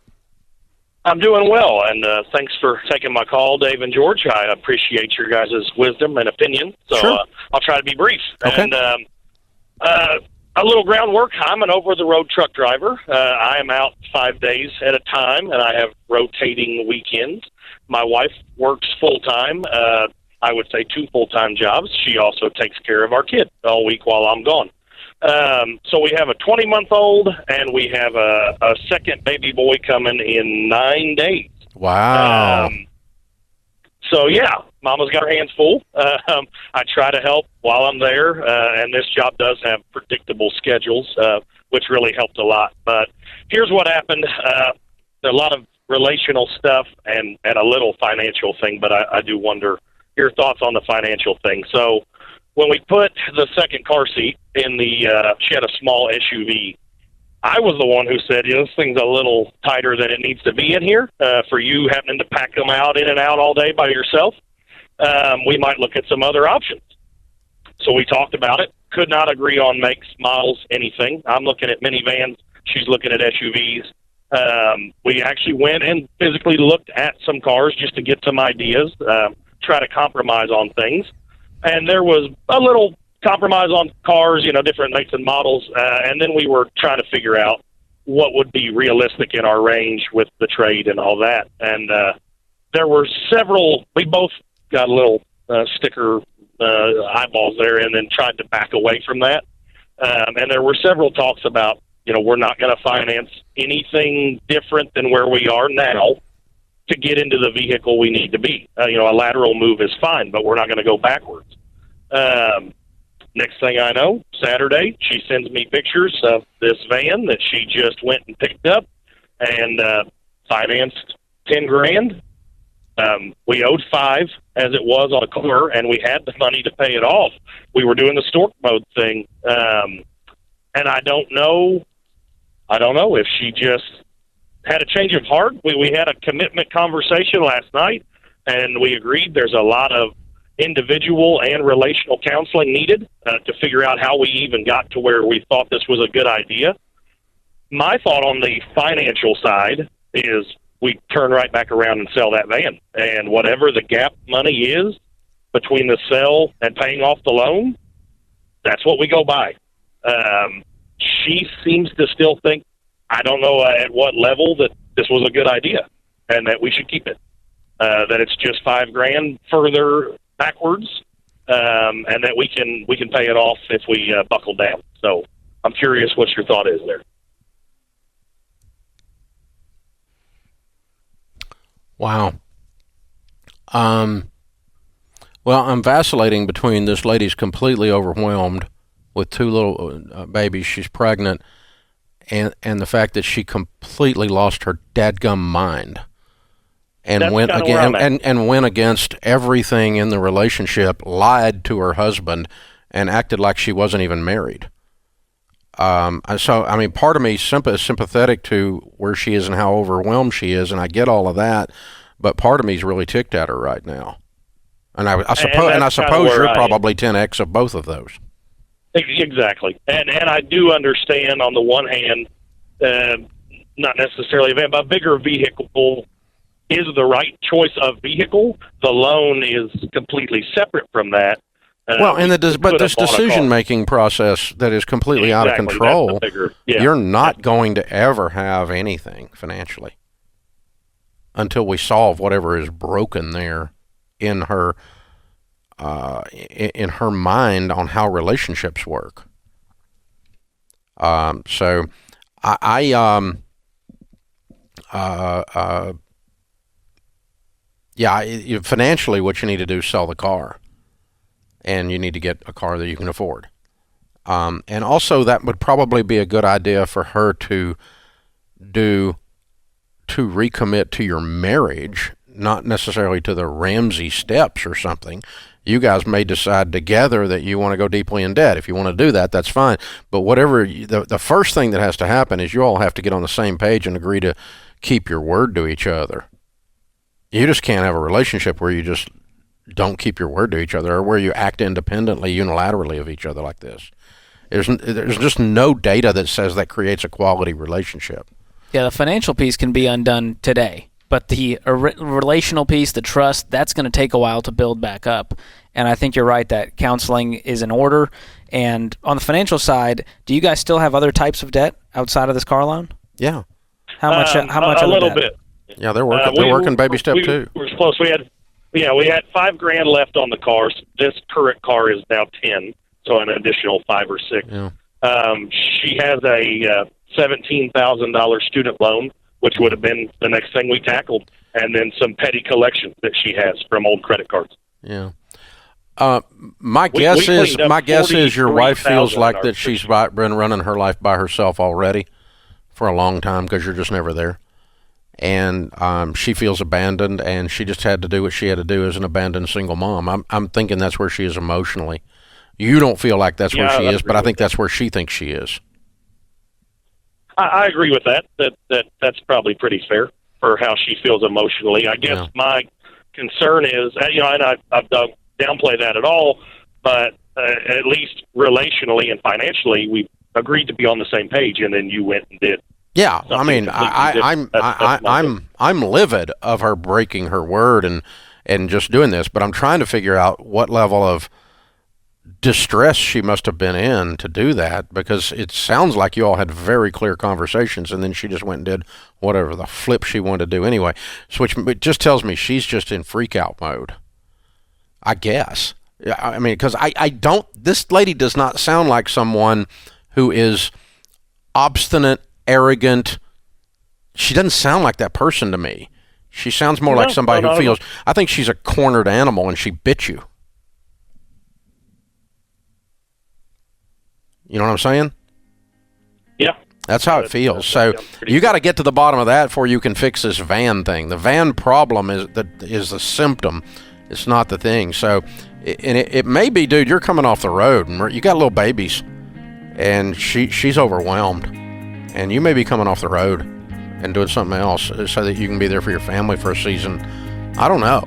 T: I'm doing well, and thanks for taking my call, Dave and George. I appreciate your guys' wisdom and opinion, so
A: Sure.
T: I'll try to be brief.
A: Okay.
T: And a little groundwork. I'm an over-the-road truck driver. I am out 5 days at a time, and I have rotating weekends. My wife works full-time. I would say 2 full-time jobs. She also takes care of our kid all week while I'm gone. So we have a 20-month-old, and we have a second baby boy coming in 9 days.
A: Wow.
T: So, yeah, Mama's got her hands full. I try to help while I'm there, and this job does have predictable schedules, which really helped a lot. But here's what happened. There are a lot of relational stuff and a little financial thing, but I do wonder your thoughts on the financial thing. So when we put the second car seat in she had a small SUV. I was the one who said, this thing's a little tighter than it needs to be in here for you having to pack them out in and out all day by yourself. We might look at some other options. So we talked about it, could not agree on makes, models, anything. I'm looking at minivans. She's looking at SUVs. We actually went and physically looked at some cars just to get some ideas, try to compromise on things. And there was a little compromise on cars, different makes and models. And then we were trying to figure out what would be realistic in our range with the trade and all that. And there were several, we both got a little sticker eyeballs there and then tried to back away from that. And there were several talks about, we're not going to finance anything different than where we are now to get into the vehicle we need to be. A lateral move is fine, but we're not going to go backwards. Next thing I know, Saturday, she sends me pictures of this van that she just went and picked up and financed $10,000. We owed $5,000 as it was on a car, and we had the money to pay it off. We were doing the stork mode thing, and I don't know if she just had a change of heart. We had a commitment conversation last night, and we agreed there's a lot of individual and relational counseling needed to figure out how we even got to where we thought this was a good idea. My thought on the financial side is we turn right back around and sell that van, and whatever the gap money is between the sale and paying off the loan, that's what we go by. She seems to still think, I don't know at what level, that this was a good idea and that we should keep it. That it's just $5,000 further backwards, and that we can pay it off if we buckle down. So I'm curious what your thought is there.
A: Wow. Well, I'm vacillating between this lady's completely overwhelmed with 2 little babies. She's pregnant, and the fact that she completely lost her dadgum mind. And
T: That's
A: went
T: kinda where I'm
A: again
T: at.
A: and went against everything in the relationship, lied to her husband, and acted like she wasn't even married. So, I mean, part of me is sympathetic to where she is and how overwhelmed she is, and I get all of that. But part of me is really ticked at her right now, and I suppose you're probably 10x of both of those.
T: Exactly, and I do understand on the one hand, not necessarily a van, but a bigger vehicle is the right choice of vehicle. The loan is completely separate from that.
A: But this decision-making process that is completely out of control, you're not going to ever have anything financially until we solve whatever is broken there in her mind on how relationships work. So financially, what you need to do is sell the car, and you need to get a car that you can afford. And also, that would probably be a good idea for her to do to recommit to your marriage, not necessarily to the Ramsey steps or something. You guys may decide together that you want to go deeply in debt. If you want to do that, that's fine. But the first thing that has to happen is you all have to get on the same page and agree to keep your word to each other. You just can't have a relationship where you just don't keep your word to each other, or where you act independently, unilaterally of each other like this. There's just no data that says that creates a quality relationship.
D: Yeah, the financial piece can be undone today, but the relational piece, the trust, that's going to take a while to build back up. And I think you're right that counseling is in order. And on the financial side, do you guys still have other types of debt outside of this car loan?
A: Yeah.
D: How much? How much?
T: A little bit.
A: Yeah, they're working. They're working baby step too.
T: We're close. We had $5,000 left on the cars. This current car is now 10, so an additional 5 or 6.
A: Yeah.
T: She has a $17,000 student loan, which would have been the next thing we tackled, and then some petty collections that she has from old credit cards.
A: Yeah. My guess is your wife feels like that she's been running her life by herself already for a long time because you're just never there. And she feels abandoned, and she just had to do what she had to do as an abandoned single mom. I'm thinking that's where she is emotionally. You don't feel like that's where she is, but I think that's where she thinks she is.
T: I agree with that. That's probably pretty fair for how she feels emotionally. I guess my concern is, and I've don't downplay that at all, but at least relationally and financially, we agreed to be on the same page, and then you went and did.
A: Yeah, I mean, I'm livid of her breaking her word and just doing this, but I'm trying to figure out what level of distress she must have been in to do that, because it sounds like you all had very clear conversations, and then she just went and did whatever the flip she wanted to do anyway. So which it just tells me she's just in freak out mode, I guess. I mean, because this lady does not sound like someone who is obstinate, arrogant. She doesn't sound like that person to me. She sounds more like somebody who feels, I think she's a cornered animal and she bit you. You know what I'm saying?
T: Yeah.
A: That's how it feels. So you got to get to the bottom of that before you can fix this van thing. The van problem is the symptom. It's not the thing. So, it may be, dude, you're coming off the road and you got little babies, and she's overwhelmed, and you may be coming off the road and doing something else so that you can be there for your family for a season. I don't know,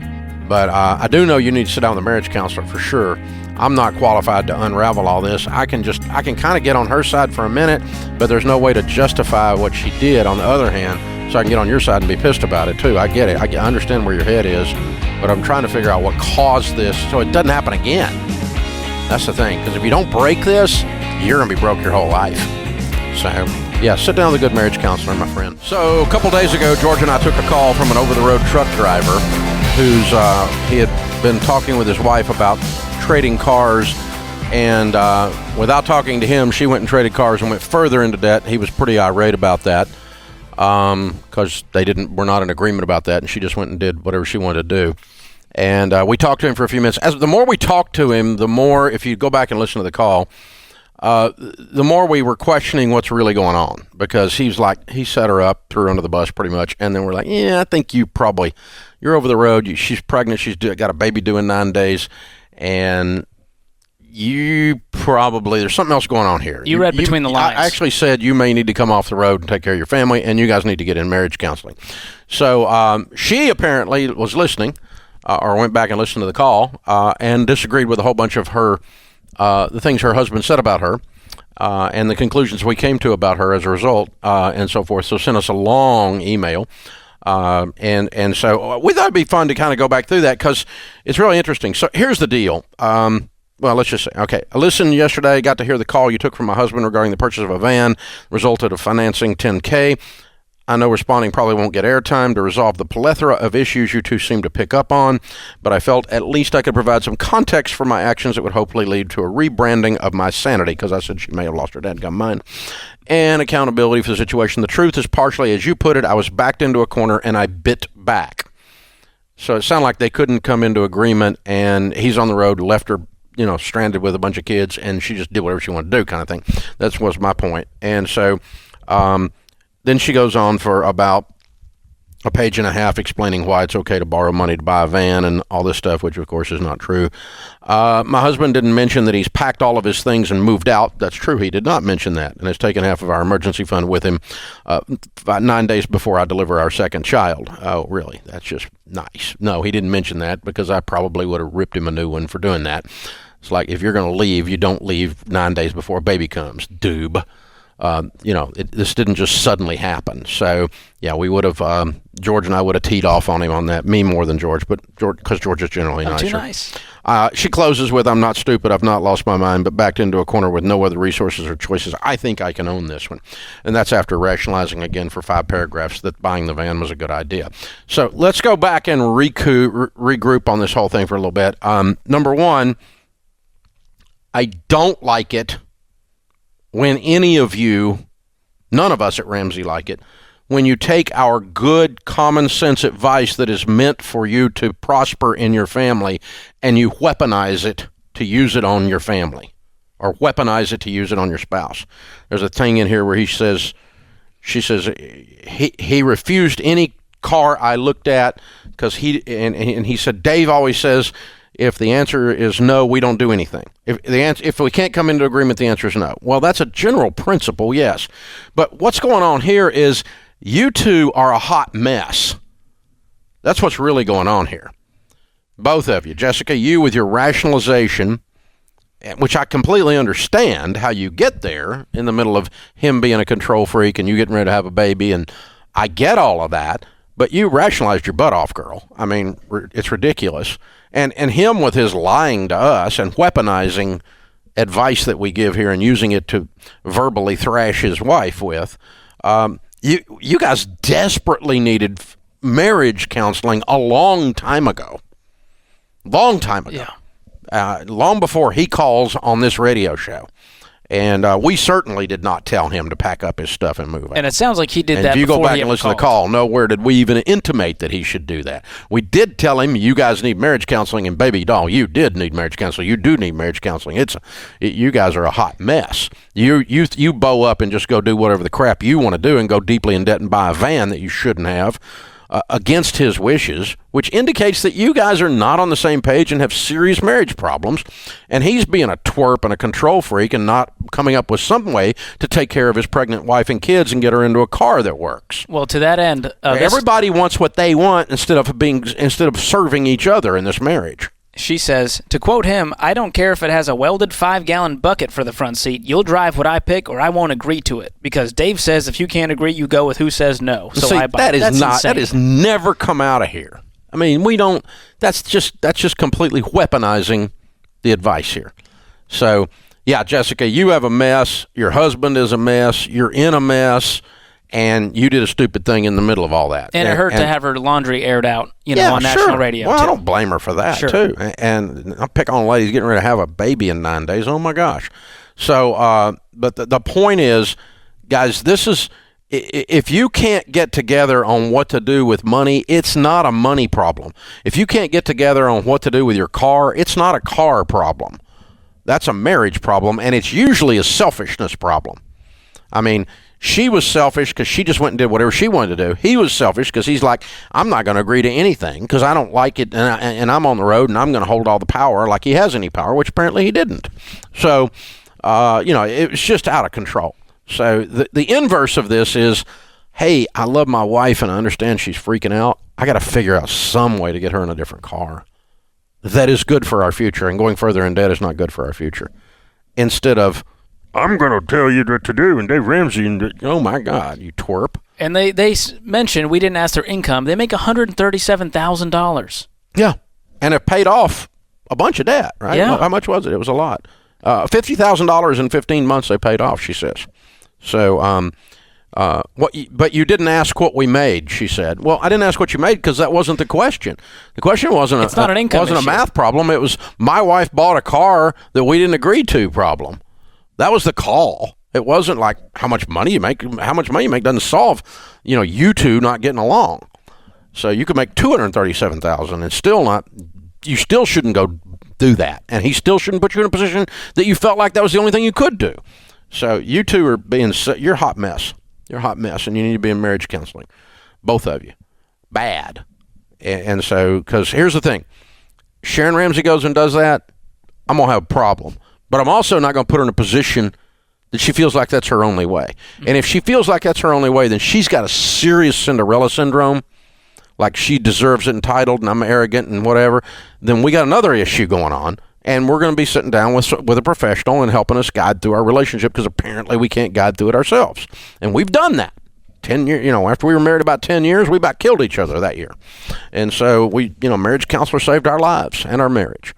A: but I do know you need to sit down with a marriage counselor for sure. I'm not qualified to unravel all this. I can kind of get on her side for a minute, but there's no way to justify what she did on the other hand, so I can get on your side and be pissed about it too. I get it. I understand where your head is, but I'm trying to figure out what caused this so it doesn't happen again. That's the thing, because if you don't break this, you're going to be broke your whole life. So, yeah, sit down with a good marriage counselor, my friend. So, a couple days ago, George and I took a call from an over-the-road truck driver he had been talking with his wife about trading cars, and without talking to him, she went and traded cars and went further into debt. He was pretty irate about that because we're not in agreement about that, and she just went and did whatever she wanted to do. And we talked to him for a few minutes. The more we talked to him, the more, if you go back and listen to the call, the more we were questioning what's really going on, because he set her up, threw her under the bus pretty much, and then we're like, yeah, I think you're over the road. She's pregnant. She's got a baby due in 9 days, and there's something else going on here.
D: You read between the lines.
A: I actually said you may need to come off the road and take care of your family, and you guys need to get in marriage counseling. So she apparently was listening, or went back and listened to the call, and disagreed with a whole bunch of the things her husband said about her, and the conclusions we came to about her as a result, and so forth. So sent us a long email. And so we thought it'd be fun to kind of go back through that, because it's really interesting. So here's the deal. Well, let's just say, okay, I listened yesterday, got to hear the call you took from my husband regarding the purchase of a van, resulted of financing $10K. I know responding probably won't get airtime to resolve the plethora of issues you two seem to pick up on, but I felt at least I could provide some context for my actions that would hopefully lead to a rebranding of my sanity, because I said she may have lost her dadgum mind, and accountability for the situation. The truth is, partially, as you put it, I was backed into a corner and I bit back. So it sounded like they couldn't come into agreement, and he's on the road, left her, stranded with a bunch of kids, and she just did whatever she wanted to do, kind of thing. That was my point. And so then she goes on for about a page and a half explaining why it's okay to borrow money to buy a van and all this stuff, which of course is not true. My husband didn't mention that he's packed all of his things and moved out. That's true. He did not mention that, and has taken half of our emergency fund with him about 9 days before I deliver our second child. Oh, really? That's just nice. No, he didn't mention that because I probably would have ripped him a new one for doing that. It's like, if you're going to leave, you don't leave 9 days before a baby comes, doob. This didn't just suddenly happen. So, yeah, we would have, George and I would have teed off on him on that. Me more than George, but because George is generally nicer.
D: Too nice.
A: She closes with, I'm not stupid, I've not lost my mind, but backed into a corner with no other resources or choices. I think I can own this one. And that's after rationalizing again for 5 paragraphs that buying the van was a good idea. So let's go back and regroup on this whole thing for a little bit. Number one, I don't like it when any of you, none of us at Ramsey like it, when you take our good common sense advice that is meant for you to prosper in your family and you weaponize it to use it on your family, or weaponize it to use it on your spouse. There's a thing in here where she says he refused any car I looked at because he said, Dave always says, if the answer is no, we don't do anything. If we can't come into agreement, the answer is no. Well, that's a general principle, yes. But what's going on here is you two are a hot mess. That's what's really going on here. Both of you. Jessica, you with your rationalization, which I completely understand how you get there in the middle of him being a control freak and you getting ready to have a baby, and I get all of that, but you rationalized your butt off, girl. I mean, it's ridiculous. And him with his lying to us and weaponizing advice that we give here and using it to verbally thrash his wife with. You guys desperately needed marriage counseling a long time ago. Long time ago. Yeah. Long before he calls on this radio show. And we certainly did not tell him to pack up his stuff and move out.
D: And it sounds like he did
A: and
D: that
A: if you
D: before
A: go back
D: he
A: and
D: ever
A: listen to the
D: called.
A: call, nowhere did we even intimate that he should do that. We did tell him, you guys need marriage counseling, and baby doll, you did need marriage counseling. You do need marriage counseling. You guys are a hot mess. You bow up and just go do whatever the crap you want to do and go deeply in debt and buy a van that you shouldn't have. Against his wishes, which indicates that you guys are not on the same page and have serious marriage problems, and he's being a twerp and a control freak and not coming up with some way to take care of his pregnant wife and kids and get her into a car that works.
D: Well, to that end,
A: everybody wants what they want instead of serving each other in this marriage.
D: She says, to quote him, I don't care if it has a welded 5-gallon bucket for the front seat. You'll drive what I pick or I won't agree to it. Because Dave says if you can't agree, you go with who says no. So
A: see,
D: I buy it.
A: That has never come out of here. I mean, that's just completely weaponizing the advice here. So, yeah, Jessica, you have a mess. Your husband is a mess. You're in a mess. And you did a stupid thing in the middle of all that.
D: And it hurt to have her laundry aired out, on national radio.
A: Well,
D: too.
A: I don't blame her for that, too. And I pick on ladies getting ready to have a baby in 9 days. Oh, my gosh. So, but the point is, guys, if you can't get together on what to do with money, it's not a money problem. If you can't get together on what to do with your car, it's not a car problem. That's a marriage problem, and it's usually a selfishness problem. I mean, she was selfish because she just went and did whatever she wanted to do. He was selfish because he's like, I'm not going to agree to anything because I don't like it, and I'm on the road, and I'm going to hold all the power like he has any power, which apparently he didn't. So, it was just out of control. So the inverse of this is, hey, I love my wife, and I understand she's freaking out. I got to figure out some way to get her in a different car that is good for our future, and going further in debt is not good for our future. Instead of, I'm going to tell you what to do, and Dave Ramsey, and oh my God, you twerp.
D: And they mentioned, we didn't ask their income, they make $137,000.
A: Yeah, and it paid off a bunch of debt, right?
D: Yeah.
A: How much was it? It was a lot. $50,000 in 15 months they paid off, she says. So, but you didn't ask what we made, she said. Well, I didn't ask what you made because that wasn't the question. The question wasn't
D: not an income
A: wasn't
D: issue.
A: A math problem. It was my wife bought a car that we didn't agree to problem. That was the call. It wasn't like how much money you make. How much money you make doesn't solve, you two not getting along. So you could make $237,000 and still not. You still shouldn't go do that, and he still shouldn't put you in a position that you felt like that was the only thing you could do. So you two are you're a hot mess. You're a hot mess, and you need to be in marriage counseling, both of you. bad. And so, because here's the thing, Sharon Ramsey goes and does that, I'm going to have a problem. But I'm also not going to put her in a position that she feels like that's her only way. And if she feels like that's her only way, then she's got a serious Cinderella syndrome, like she deserves it, entitled, and I'm arrogant and whatever. Then we got another issue going on, and we're going to be sitting down with a professional and helping us guide through our relationship, because apparently we can't guide through it ourselves. And we've done that. 10 years, after we were married about 10 years, we about killed each other that year. And so we, marriage counselor saved our lives and our marriage.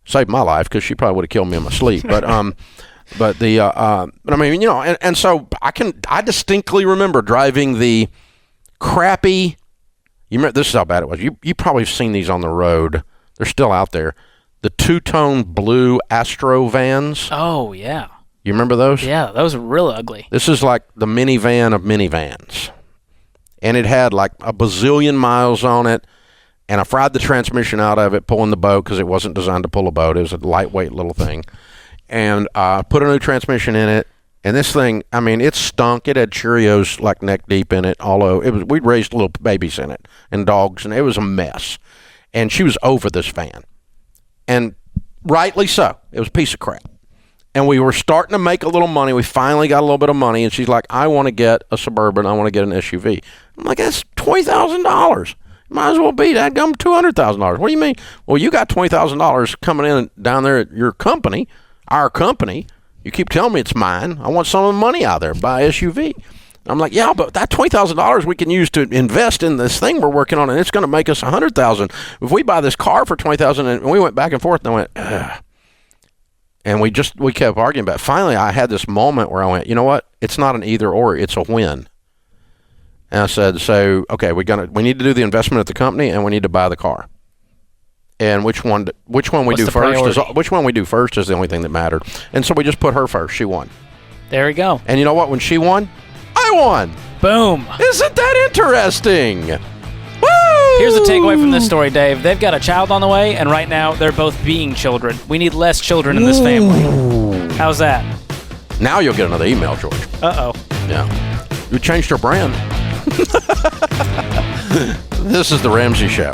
A: Saved my life, because she probably would have killed me in my sleep. But so I distinctly remember driving the crappy, you remember, this is how bad it was. You probably have seen these on the road. They're still out there. The two-tone blue Astro vans.
D: Oh, yeah.
A: You remember those?
D: Yeah, those were real ugly.
A: This is like the minivan of minivans. And it had like a bazillion miles on it. And I fried the transmission out of it, pulling the boat, because it wasn't designed to pull a boat. It was a lightweight little thing. And put a new transmission in it. And this thing, it stunk. It had Cheerios like neck deep in it. We'd raised little babies in it and dogs, and it was a mess. And she was over this van. And rightly so. It was a piece of crap. And we were starting to make a little money. We finally got a little bit of money. And she's like, I want to get a Suburban. I want to get an SUV. I'm like, that's $20,000. Might as well be that gum $200,000. What do you mean? Well, you got $20,000 coming in down there at your company, our company. You keep telling me it's mine. I want some of the money out there. Buy an SUV. I'm like, yeah, but that $20,000 we can use to invest in this thing we're working on, and it's going to make us $100,000. If we buy this car for $20,000, and we went back and forth, and I went, ugh. And we kept arguing about it. Finally, I had this moment where I went, you know what? It's not an either or. It's a win. And I said, so, okay, we need to do the investment at the company, and we need to buy the car. And which one we do first is the only thing that mattered. And so we just put her first. She won.
D: There we go.
A: And you know what? When she won, I won.
D: Boom.
A: Isn't that interesting?
D: Here's the takeaway from this story, Dave. They've got a child on the way, and right now they're both being children. We need less children in this family. How's that?
A: Now you'll get another email, George.
D: Uh-oh.
A: Yeah. You changed your brand. This is The Ramsey Show.